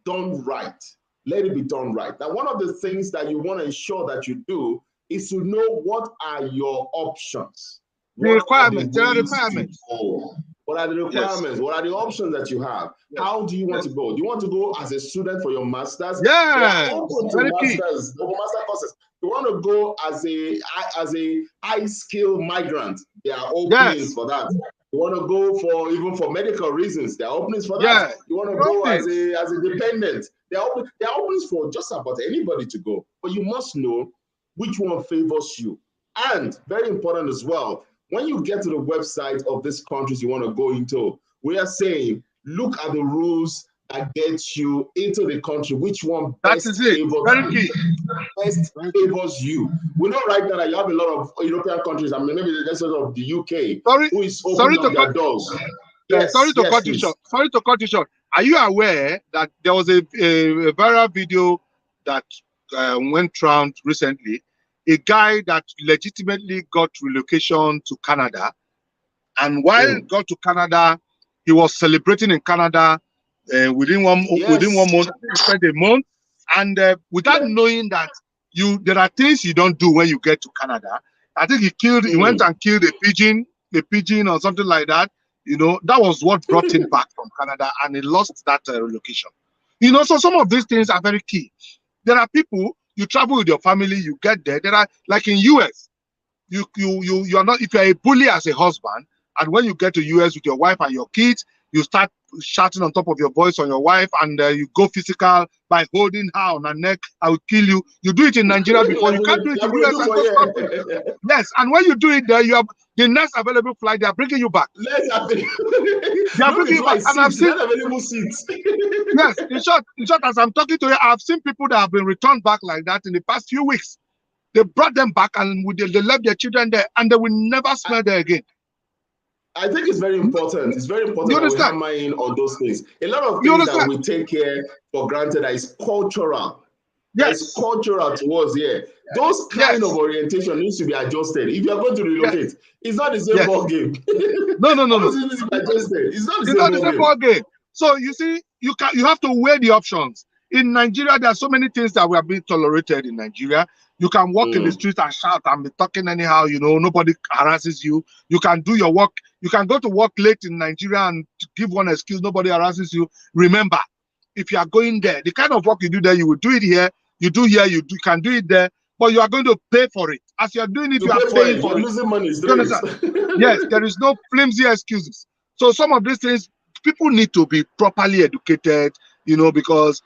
done right. Let it be done right. Now, one of the things that you want to ensure that you do is to know what are your options. The requirements. There are requirements. What are the requirements? Yes. What are the options that you have? Yes. How do you want to go? Do you want to go as a student for your master's? Yeah. Open to master's courses. You want to go as a high skill migrant? There are openings for that. You want to go for even for medical reasons? There are openings for that. You want to go as a dependent? There are openings for just about anybody to go. But you must know which one favors you. And very important as well, when you get to the website of these countries you want to go into, we are saying, look at the rules that get you into the country. Which one best favors you? We know right now that you have a lot of European countries, I mean, maybe the sort of the UK, who is opening up their doors. Sorry to cut you short. Are you aware that there was a viral video that went around recently? A guy that legitimately got relocation to Canada, and while he got to Canada, he was celebrating in Canada within one month. He spent a month, and without knowing that there are things you don't do when you get to Canada. I think he went and killed a pigeon or something like that. You know, that was what brought him back from Canada, and he lost that relocation. You know, so some of these things are very key. There are people, you travel with your family, you get there. There are, like in US, you are not, if you're a bully as a husband, and when you get to US with your wife and your kids, you start shouting on top of your voice on your wife, and you go physical by holding her on her neck. I will kill you. You do it in Nigeria before. You can't do it in US. Yes, and when you do it there, you have the next available flight. They are bringing you back. They are bringing you back. And I've seen available seats. Yes, in short, as I'm talking to you, I've seen people that have been returned back like that in the past few weeks. They brought them back, and they left their children there, and they will never smell there again. I think it's very important. It's very important that we hammer in on those things. A lot of things that we take here for granted that is cultural. Yes. It's cultural towards here. Those kind of orientation needs to be adjusted. If you're going to relocate, it's not the same ball game. No. It's not the same ball game. So you see, you have to weigh the options. In Nigeria, there are so many things that we are being tolerated in Nigeria. You can walk in the street and shout and be talking anyhow, you know, nobody harasses you. You can do your work. You can go to work late in Nigeria and give one excuse, nobody harasses you. Remember, if you are going there, the kind of work you do there, you will do it here. You do here, you can do it there, but you are going to pay for it. As you are doing it, you are paying for it. Losing money. Yes, there is no flimsy excuses. So some of these things, people need to be properly educated, you know, because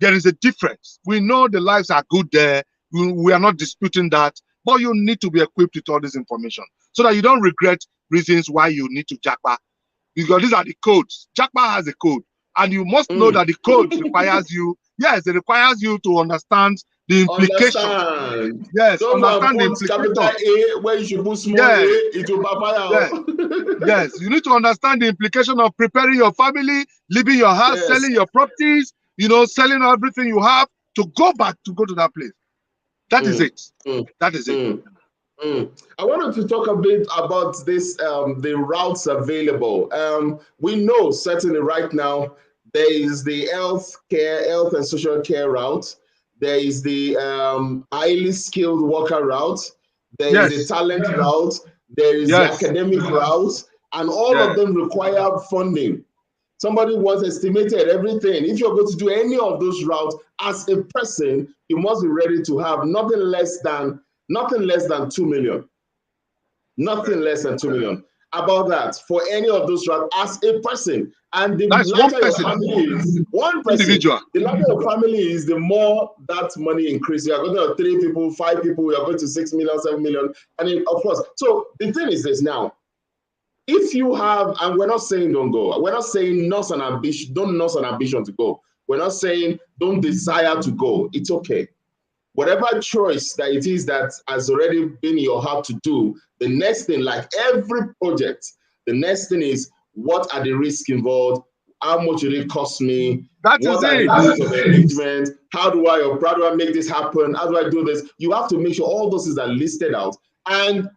there is a difference. We know the lives are good there. We are not disputing that, but you need to be equipped with all this information so that you don't regret reasons why you need to Japa, because these are the codes. Japa has a code, and you must know that the code requires you. Yes, it requires you to understand the implication. Yes, don't understand the implication. Capital A where you should put small a, it will backfire. Yes, you need to understand the implication of preparing your family, leaving your house, selling your properties, you know, selling everything you have to go to that place. That is it. That is it. I wanted to talk a bit about this, the routes available. We know certainly right now there is the health and social care route. There is the highly skilled worker route. There is the talent route. There is the academic route, and all of them require funding. Somebody once estimated everything. If you're going to do any of those routes as a person, you must be ready to have nothing less than 2 million. Nothing less than 2 million. About that, for any of those routes as a person. And the larger your family is, one person, individual. The larger your family is, the more that money increases. You are going to have 3 people, 5 people, you are going to 6 million, 7 million. And then, of course, so the thing is this now. If you have, and we're not saying don't go, we're not saying nurse an ambition, don't nurse an ambition to go. We're not saying don't desire to go. It's okay. Whatever choice that it is that has already been in your heart to do, the next thing, like every project, the next thing is, what are the risks involved? How much will it cost me? What are the risks of engagement? How do I make this happen? How do I do this? You have to make sure all those things are listed out. And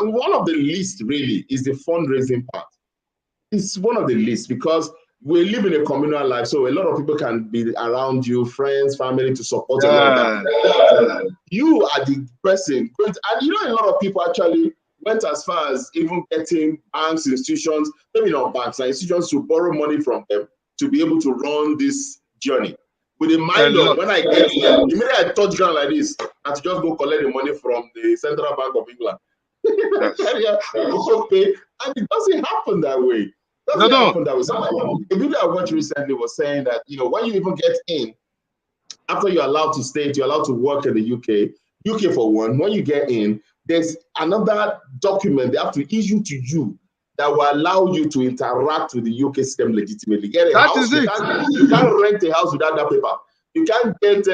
one of the least really is the fundraising part. It's one of the least because we live in a communal life, so a lot of people can be around you, friends, family, to support you. You are the person, and you know, a lot of people actually went as far as even getting banks, institutions, maybe not banks, institutions to borrow money from them to be able to run this journey. With the mind of when I get here, the minute I touch ground like this, I have to just go collect the money from the Central Bank of England. And it doesn't happen that way. Happen that way. The video I watched recently was saying that, you know, when you even get in, after you're allowed to stay, you're allowed to work in the UK for one, when you get in, there's another document they have to issue to you that will allow you to interact with the UK system legitimately. Get a That house. is it. You can't rent a house without that paper. You can't get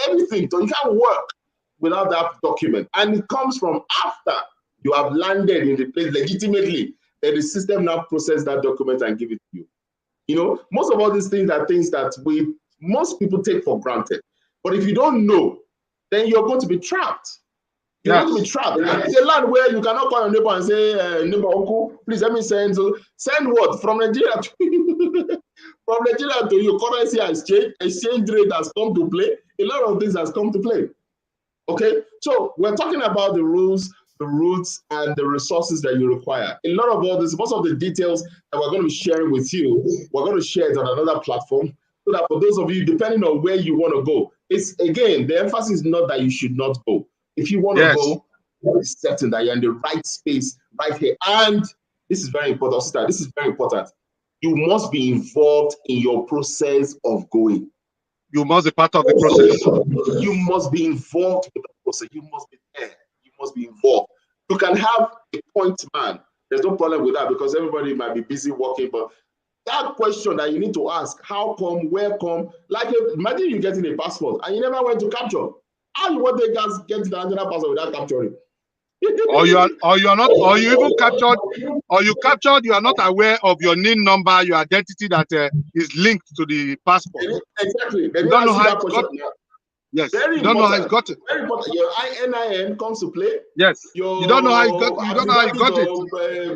anything. So you can't work without that document. And it comes from after you have landed in the place legitimately, that the system now process that document and give it to you. You know, most of all these things are things that most people take for granted. But if you don't know, then you're going to be trapped. You're going to be trapped. It's a land where you cannot call your neighbor and say, neighbor, uncle, please let me send. So send what? From Nigeria to from Nigeria to your currency exchange rate has come to play. A lot of things has come to play. Okay, so we're talking about the rules, the routes, and the resources that you require. A lot of all this, most of the details that we're going to be sharing with you, we're going to share it on another platform, so that for those of you, depending on where you want to go, it's again, the emphasis is not that you should not go. If you want to go, it's certain that you're in the right space right here. And this is very important, Osita, this is very important. You must be involved in your process of going. You must be part of the process. You must be involved with the process. You must be there. You must be involved. You can have a point man. There's no problem with that because everybody might be busy working. But that question that you need to ask, how come, where come? Like imagine you getting a passport and you never went to capture. How you want the guys get the national passport without capturing? Or you are not, or you even captured, or you captured, you are not aware of your NIN number, your identity that is linked to the passport. Exactly. You don't know how it's got it. Yes. You don't know how it's got it. Very important. Your NIN comes to play. Yes. You don't know how it got. You don't know how you got it.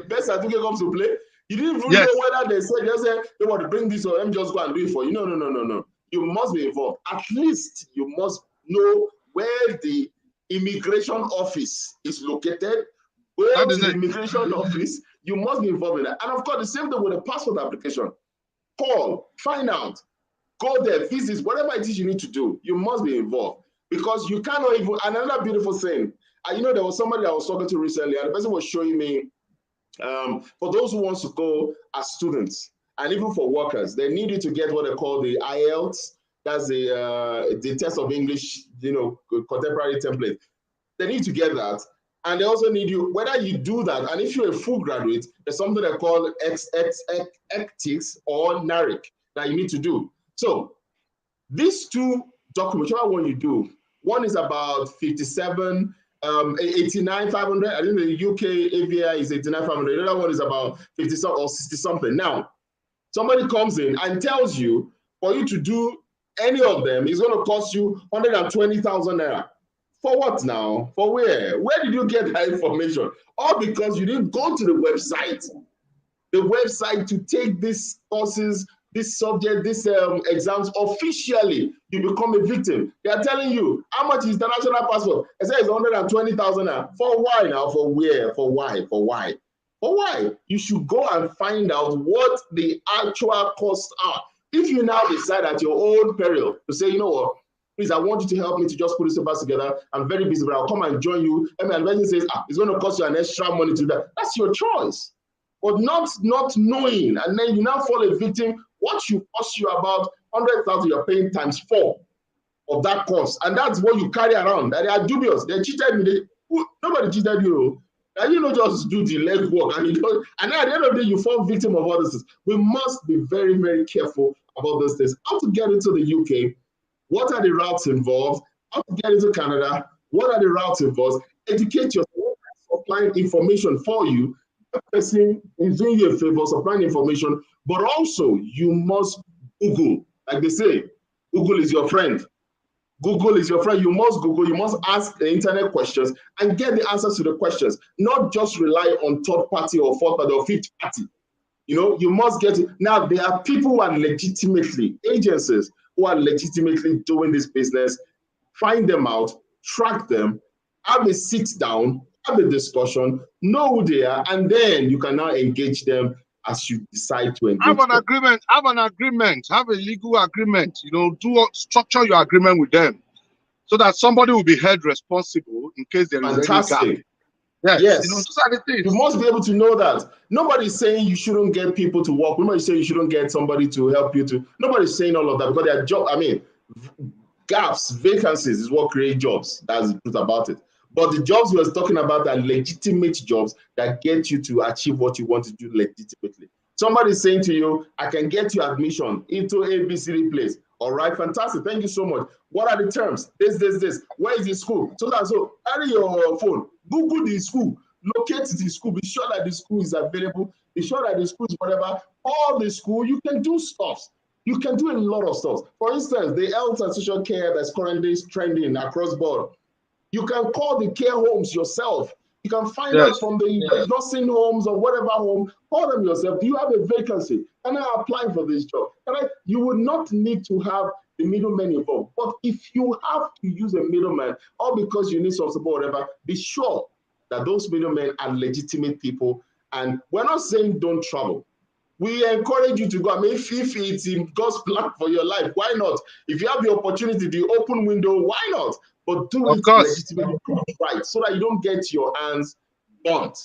Birth certificate comes to play. You didn't even know whether they said they want to bring this or let me just go and do it for you. No. You must be involved. At least you must know where the immigration office is located. Where is the immigration office? You must be involved in that. And of course, the same thing with a passport application. Call, find out, go there, visit, whatever it is you need to do. You must be involved because you cannot even. Another beautiful thing, there was somebody I was talking to recently, and the person was showing me for those who wants to go as students and even for workers, they need you to get what they call the IELTS. That's the test of English, contemporary template. They need to get that. And they also need you, whether you do that, and if you're a full graduate, there's something they call ECTICS or NARIC that you need to do. So these two documents, whichever one you do, one is about 89,500. I think the UK AVI is 89,500. The other one is about 50 or 60 something. Now, somebody comes in and tells you for you to do any of them, it's going to cost you 120,000 naira. For what now? For where? Where did you get that information? All because you didn't go to the website. The website to take these courses, this subject, these exams officially, you become a victim. They are telling you, how much is the national passport? I say it's 120,000 naira. For why now? For where? For why? For why? For why? You should go and find out what the actual costs are. If you now decide at your own peril to say, you know what, please, I want you to help me to just put this papers together. I'm very busy, but I'll come and join you. And my advisor says, it's going to cost you an extra money to do that. That's your choice. But not knowing, and then you now fall a victim. What should cost you about 100,000, you're paying times 4 of that cost. And that's what you carry around. That they are dubious. They cheated me. Nobody cheated you. And you don't just do the leg work. And then at the end of the day, you fall victim of all this. We must be very, very careful about those things. How to get into the UK? What are the routes involved? How to get into Canada? What are the routes involved? Educate yourself, supplying information for you. That person is doing you a favor, supplying information, but also you must Google. Like they say, Google is your friend. Google is your friend. You must Google, you must ask the internet questions and get the answers to the questions, not just rely on third party or fourth party or fifth party. You must get it. Now, there are people who are legitimately, agencies who are legitimately doing this business. Find them out, track them, have a sit down, have a discussion, know who they are, and then you can now engage them as you decide to engage them. Have an agreement, have a legal agreement, structure your agreement with them so that somebody will be held responsible in case there is any gap. Yes. Those are the things. You must be able to know that. Nobody's saying you shouldn't get people to work. Nobody's saying you shouldn't get somebody to help you to. Nobody's saying all of that because their job, gaps, vacancies is what create jobs. That's the truth about it. But the jobs we were talking about are legitimate jobs that get you to achieve what you want to do legitimately. Somebody saying to you, I can get you admission into ABCD place. All right, fantastic. Thank you so much. What are the terms? This. Where is the school? So carry your phone, Google the school, locate the school, be sure that the school is available, be sure that the school is whatever. All the school, you can do stuff. You can do a lot of stuff. For instance, the health and social care that's currently trending across board. You can call the care homes yourself. You can find out from the nursing homes or whatever home, call them yourself. Do you have a vacancy? Can I apply for this job? You would not need to have the middleman involved. But if you have to use a middleman, or because you need some support, whatever, be sure that those middlemen are legitimate people. And we're not saying don't travel. We encourage you to go. I mean, if it's in God's plan for your life, why not? If you have the opportunity, the open window, why not? But do it legitimately, right, so that you don't get your hands burnt.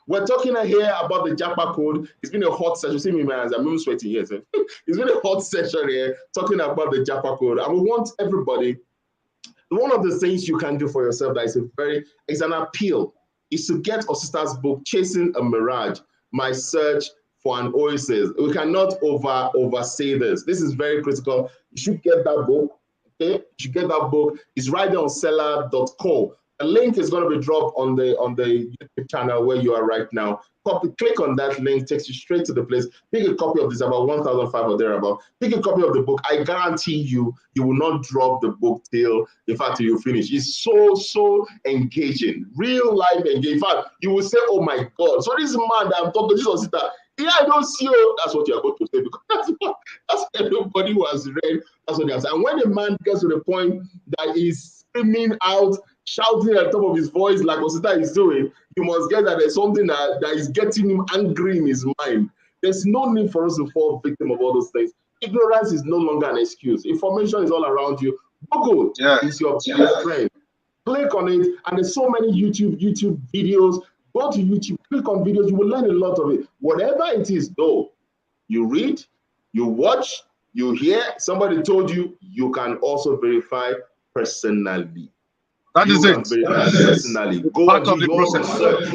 We're talking here about the Japa Code. It's been a hot session. See me, man, I'm even sweating here. So. It's been a hot session here talking about the Japa Code. And we want everybody, one of the things you can do for yourself that is an appeal, is to get Osita's book, Chasing a Mirage, My Search for an Oasis. We cannot oversay this. This is very critical. You should get that book. Okay, you should get that book. It's right there on seller.co. A link is going to be dropped on the YouTube channel where you are right now. Click on that link, takes you straight to the place. Pick a copy of this, about 1,500 or thereabout. Pick a copy of the book. I guarantee you will not drop the book till you finish. It's so engaging, real life engaging. In fact, you will say, "Oh my God!" So this man that I'm talking to, Osita, I don't see you. That's what you are going to say, because that's everybody who has read. That's what they have said. And when a man gets to the point that he's screaming out, shouting at the top of his voice like Osita is doing, you must get that there's something that is getting him angry in his mind. There's no need for us to fall victim of all those things. Ignorance is no longer an excuse. Information is all around you. Google is your biggest friend. Click on it, and there's so many YouTube videos. Go to YouTube, click on videos, you will learn a lot of it. Whatever it is, though, you read, you watch, you hear, somebody told you, you can also verify personally. That is it. Personally. Go Part and do your research.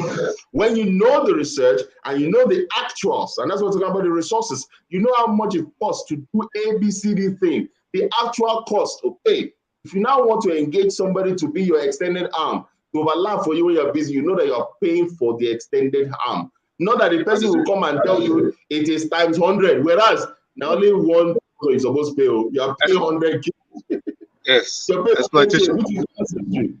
When you know the research and you know the actuals, and that's what we're talking about, the resources, you know how much it costs to do ABCD thing, the actual cost. Okay, if you now want to engage somebody to be your extended arm, to overlap for you when you're busy, you know that you're paying for the extended arm. Not that the person will come and tell you it is times 100, whereas now only one you're supposed to pay. You are paying 100. Yes. Exploitation, which is unnecessary.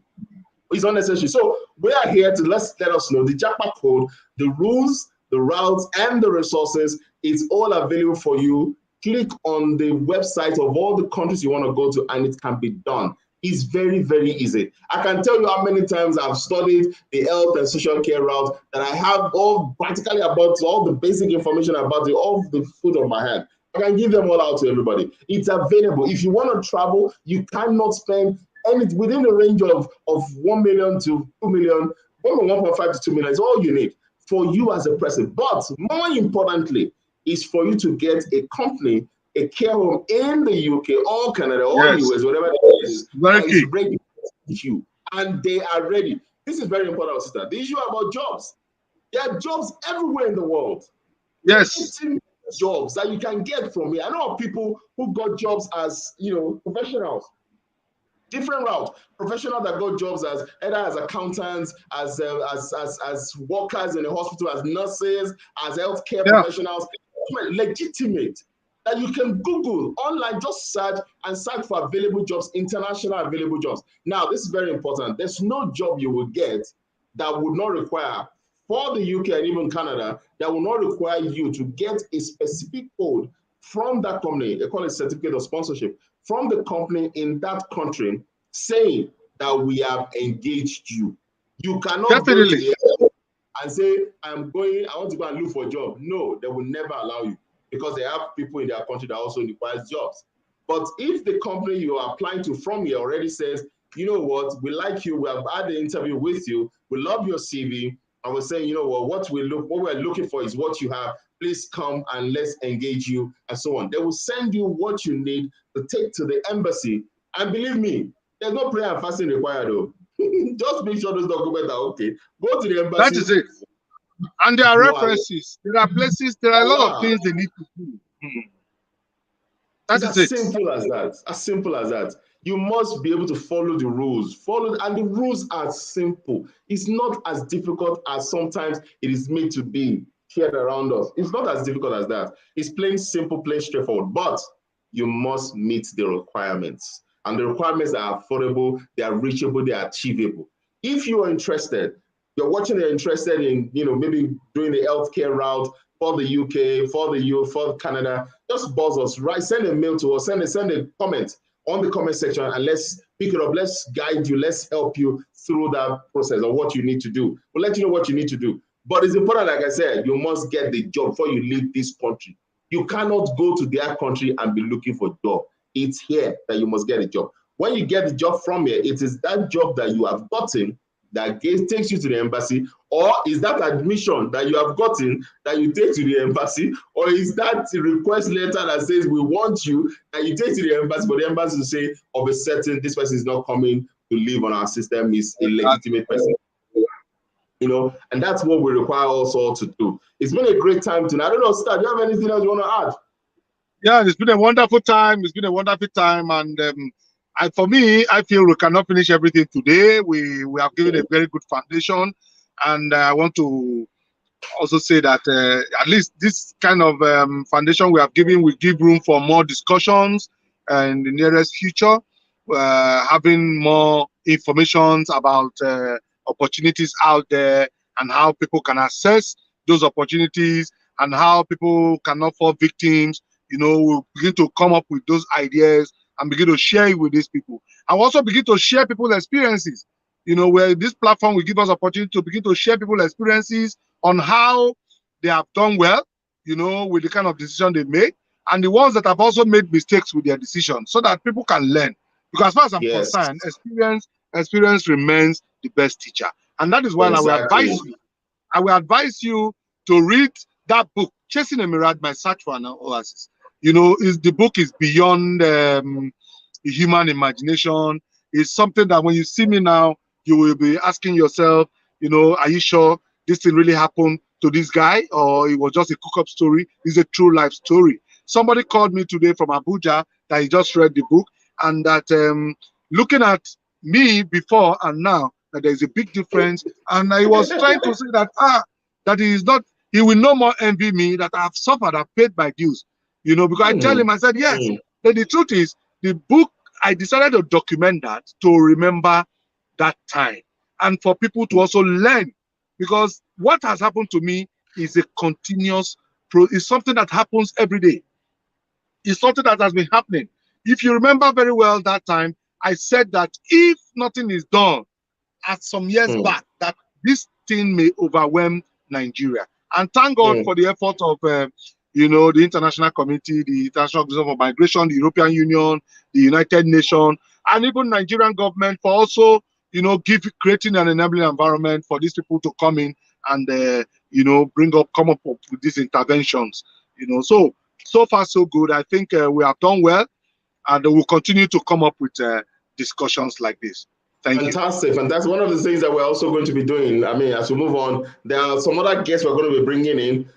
It's unnecessary. So we are here to let us know the Japa Code, the rules, the routes, and the resources. It's all available for you. Click on the website of all the countries you want to go to, and it can be done. It's very, very easy. I can tell you how many times I've studied the health and social care route, that I have practically about all the basic information about it, off the foot of my hand. I can give them all out to everybody. It's available. If you want to travel, you cannot spend anything within the range of 1 million to 2 million, 1.5 to 2 million is all you need for you as a person. But more importantly, is for you to get a company, a care home in the UK or Canada or US, whatever it is, that is ready to you. And they are ready. This is very important, sister. The issue about jobs. There are jobs everywhere in the world. Yes. Jobs that you can get from here. I know of people who got jobs as professionals, different routes. Professionals that got jobs as either as accountants, as workers in the hospital, as nurses, as healthcare professionals. Legitimate. That you can Google online, just search for available jobs, international available jobs. Now, this is very important. There's no job you will get that would not require, for the UK and even Canada, that will not require you to get a specific code from that company. They call it certificate of sponsorship from the company in that country, saying that we have engaged you. You cannot go to the airport and say, I want to go and look for a job. No, they will never allow you, because they have people in their country that also requires jobs. But if the company you are applying to from here already says, you know what, we like you, we have had the interview with you, we love your CV, and we're saying, you know what we're looking for is what you have, please come and let's engage you, and so on. They will send you what you need to take to the embassy. And believe me, There's no prayer and fasting required, though. Just make sure those documents are okay. Go to the embassy. That is it. And there are references. There are places. There are a lot of things they need to do. It's as simple as that. As simple as that. You must be able to follow the rules. And the rules are simple. It's not as difficult as sometimes it is made to be shared around us. It's not as difficult as that. It's plain simple, plain straightforward. But you must meet the requirements. And the requirements are affordable, they are reachable, they are achievable. If you are interested, you're watching, you're interested in, maybe doing the healthcare route for the UK, for the EU, for Canada, just buzz us, right? Send a mail to us, send a comment on the comment section, and let's pick it up. Let's guide you. Let's help you through that process of what you need to do. We'll let you know what you need to do. But it's important, like I said, you must get the job before you leave this country. You cannot go to their country and be looking for a job. It's here that you must get a job. When you get the job from here, it is that job that you have gotten that takes you to the embassy, or is that admission that you have gotten that you take to the embassy, or is that request letter that says we want you that you take to the embassy, but the embassy will say of a certain this person is not coming to live on our system, is a legitimate person. And that's what we require us all to do. It's been a great time tonight. I don't know, Star, do you have anything else you want to add? Yeah, it's been a wonderful time. It's been a wonderful time, and for me, I feel we cannot finish everything today. We have given a very good foundation, and I want to also say that at least this kind of foundation we have given will give room for more discussions in the nearest future, having more information about opportunities out there and how people can access those opportunities and how people cannot fall victims. We'll begin to come up with those ideas and begin to share it with these people. And also begin to share people's experiences, where this platform will give us opportunity to begin to share people's experiences on how they have done well, with the kind of decision they make, and the ones that have also made mistakes with their decisions, so that people can learn. Because as far as I'm concerned, experience remains the best teacher. And that is why I will advise you to read that book, Chasing A Mirage, My Search for an Oasis. The book is beyond the human imagination. It's something that when you see me now, you will be asking yourself, are you sure this thing really happened to this guy, or it was just a cook-up story? It's a true life story. Somebody called me today from Abuja that he just read the book, and that looking at me before and now, that there's a big difference. And I was trying to say that he will no more envy me, that I've suffered, I've paid my dues. Because I tell him, I said, yes. But the truth is, the book, I decided to document that to remember that time and for people to also learn. Because what has happened to me is a continuous, it's something that happens every day. It's something that has been happening. If you remember very well that time, I said that if nothing is done at some years back, that this thing may overwhelm Nigeria. And thank God for the effort of the international community, the International Organization for Migration, the European Union, the United Nations, and even Nigerian government for also, creating an enabling environment for these people to come in and, come up with these interventions. So far so good. I think we have done well, and we'll continue to come up with discussions like this. Fantastic. One of the things that we're also going to be doing, as we move on, there are some other guests we're going to be bringing in,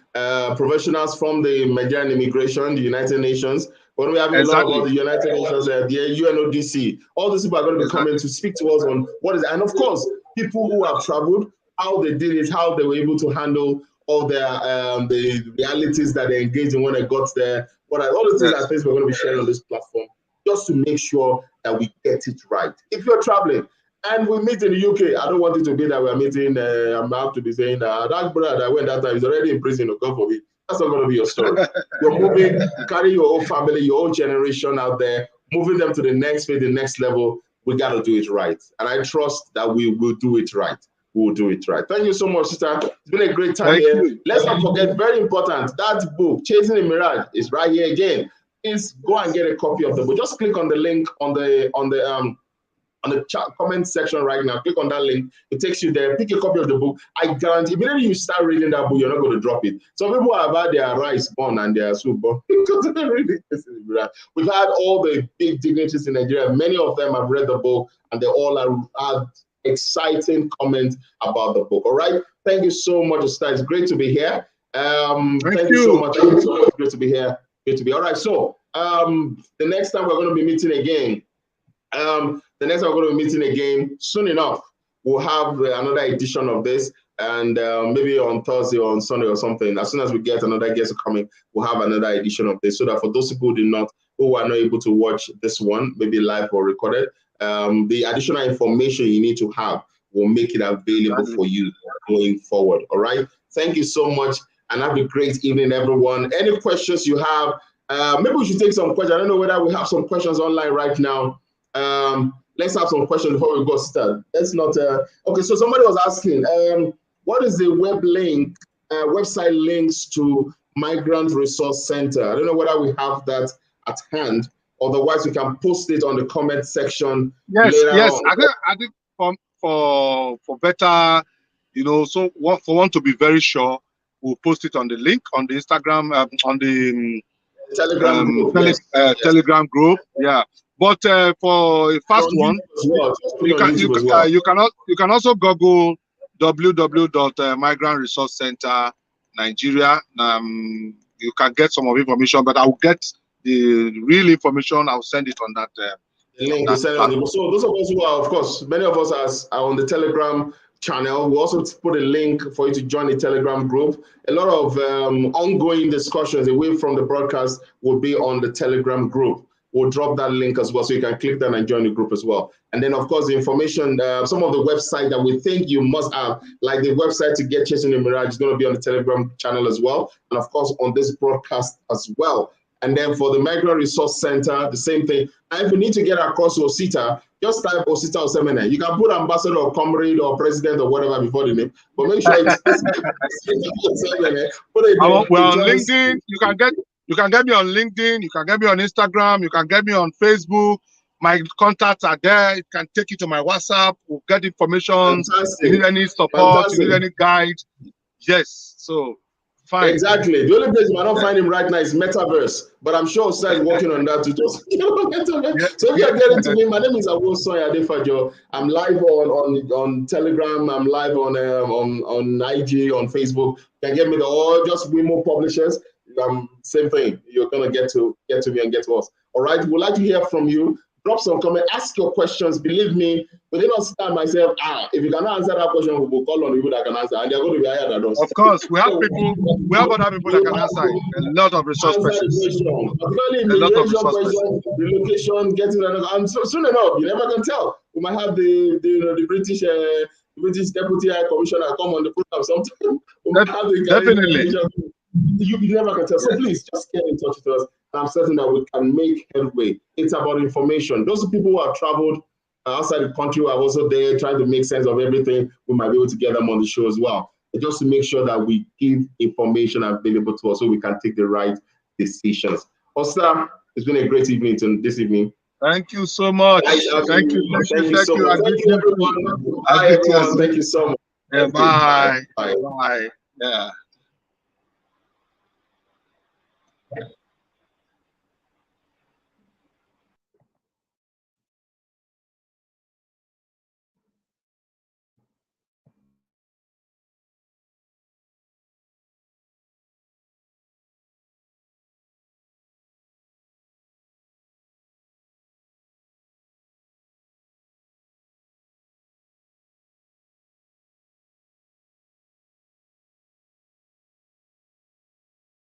professionals from the Nigerian immigration, the United Nations. We're going to be having a lot about the United Nations, the UNODC. All these people are going to be coming to speak to us on what is, and of course, people who have traveled, how they did it, how they were able to handle all their the realities that they engaged in when they got there. All the things I think we're going to be sharing on this platform, just to make sure that we get it right. If you're traveling and we meet in the UK, I don't want it to be that we're meeting, I'm about to be saying that brother that went that time is already in prison, or God forbid. That's not going to be your story. You're moving, carry your own family, your own generation out there, moving them to the next phase, the next level. We got to do it right. And I trust that we will do it right. We will do it right. Thank you so much, sister. It's been a great time here. Let's not forget, very important, that book, Chasing A Mirage, is right here again. Please go and get a copy of the book. Just click on the link on the on the chat comment section right now. Click on that link. It takes you there. Pick a copy of the book. I guarantee immediately you start reading that book, you're not going to drop it. Some people have had their rice born and their soup born because they're reading this. We've had all the big dignitaries in Nigeria. Many of them have read the book and they all have exciting comments about the book. All right. Thank you so much, Osita. It's great to be here. Thank you so much. Thank you so much. Great to be here. Good to be. All right. So the next time we're going to be meeting again. Soon enough. We'll have another edition of this, and maybe on Thursday or on Sunday or something. As soon as we get another guest coming, we'll have another edition of this, so that for those people who are not able to watch this one, maybe live or recorded, the additional information you need to have will make it available for you going forward. All right. Thank you so much, and have a great evening, everyone. Any questions you have? Maybe we should take some questions. I don't know whether we have some questions online right now. Let's have some questions before we go start. Let's not. Okay, so somebody was asking, what is the website links to Migrant Resource Center? I don't know whether we have that at hand. Otherwise, we can post it on the comment section. Yes, later on. I think for better, so for one to be very sure, we'll post it on the link on the Instagram, on the Telegram group. Telegram group. Yeah. But for a fast one, you can also Google www.migrantresourcecenter Nigeria. You can get some of information, but I will get the real information. I'll send it on that. Link to send on the, so those of us who are, of course, many of us are on the Telegram channel. We also put a link for you to join the Telegram group. A lot of ongoing discussions away from the broadcast will be on the Telegram group. We'll drop that link as well, so you can click that and join the group as well. And then, of course, the information, some of the website that we think you must have, like the website to get Chasing A Mirage, is going to be on the Telegram channel as well, and of course on this broadcast as well. And then for the Migrant Resource Center, the same thing. And if you need to get across to Osita, just type Osita Osemene. You can put ambassador or comrade or president or whatever before the name, but make sure it's Osemene. Well, on LinkedIn, you can get me on LinkedIn, you can get me on Instagram, you can get me on Facebook. My contacts are there. It can take you to my WhatsApp. We'll get information. Fantastic. You need any support, you need any guide. Yes, so fine. Exactly. The only place you might not find him right now is Metaverse, but I'm sure Osita is working on that to just Metaverse. So if you're getting to me, my name is Awosanya-Adefajo. I'm live on Telegram. I'm live on IG, on Facebook. You can get me or just WiMo Publishers. Same thing. You're gonna get to me and get to us. All right. We'd like to hear from you. Drop some comment. Ask your questions. Believe me, we did not stand myself. If you cannot answer that question, we will call on people that can answer, and they're going to be higher than us. Of course, we have people. We have other people that can answer it. A lot of resource persons. Relocation, getting and soon enough, you never can tell. We might have the British Deputy High Commissioner come on the program sometime. Definitely. You never can tell. So please just get in touch with us. I'm certain that we can make headway. It's about information. Those people who have traveled outside the country who are also there trying to make sense of everything, we might be able to get them on the show as well. And just to make sure that we give information available to us so we can take the right decisions. Osita, it's been a great evening this evening. Thank you so much. Thank you. Thank you so much. Thank you, everyone. Bye, everyone. Thank you so much. Yeah, bye. Bye. Yeah.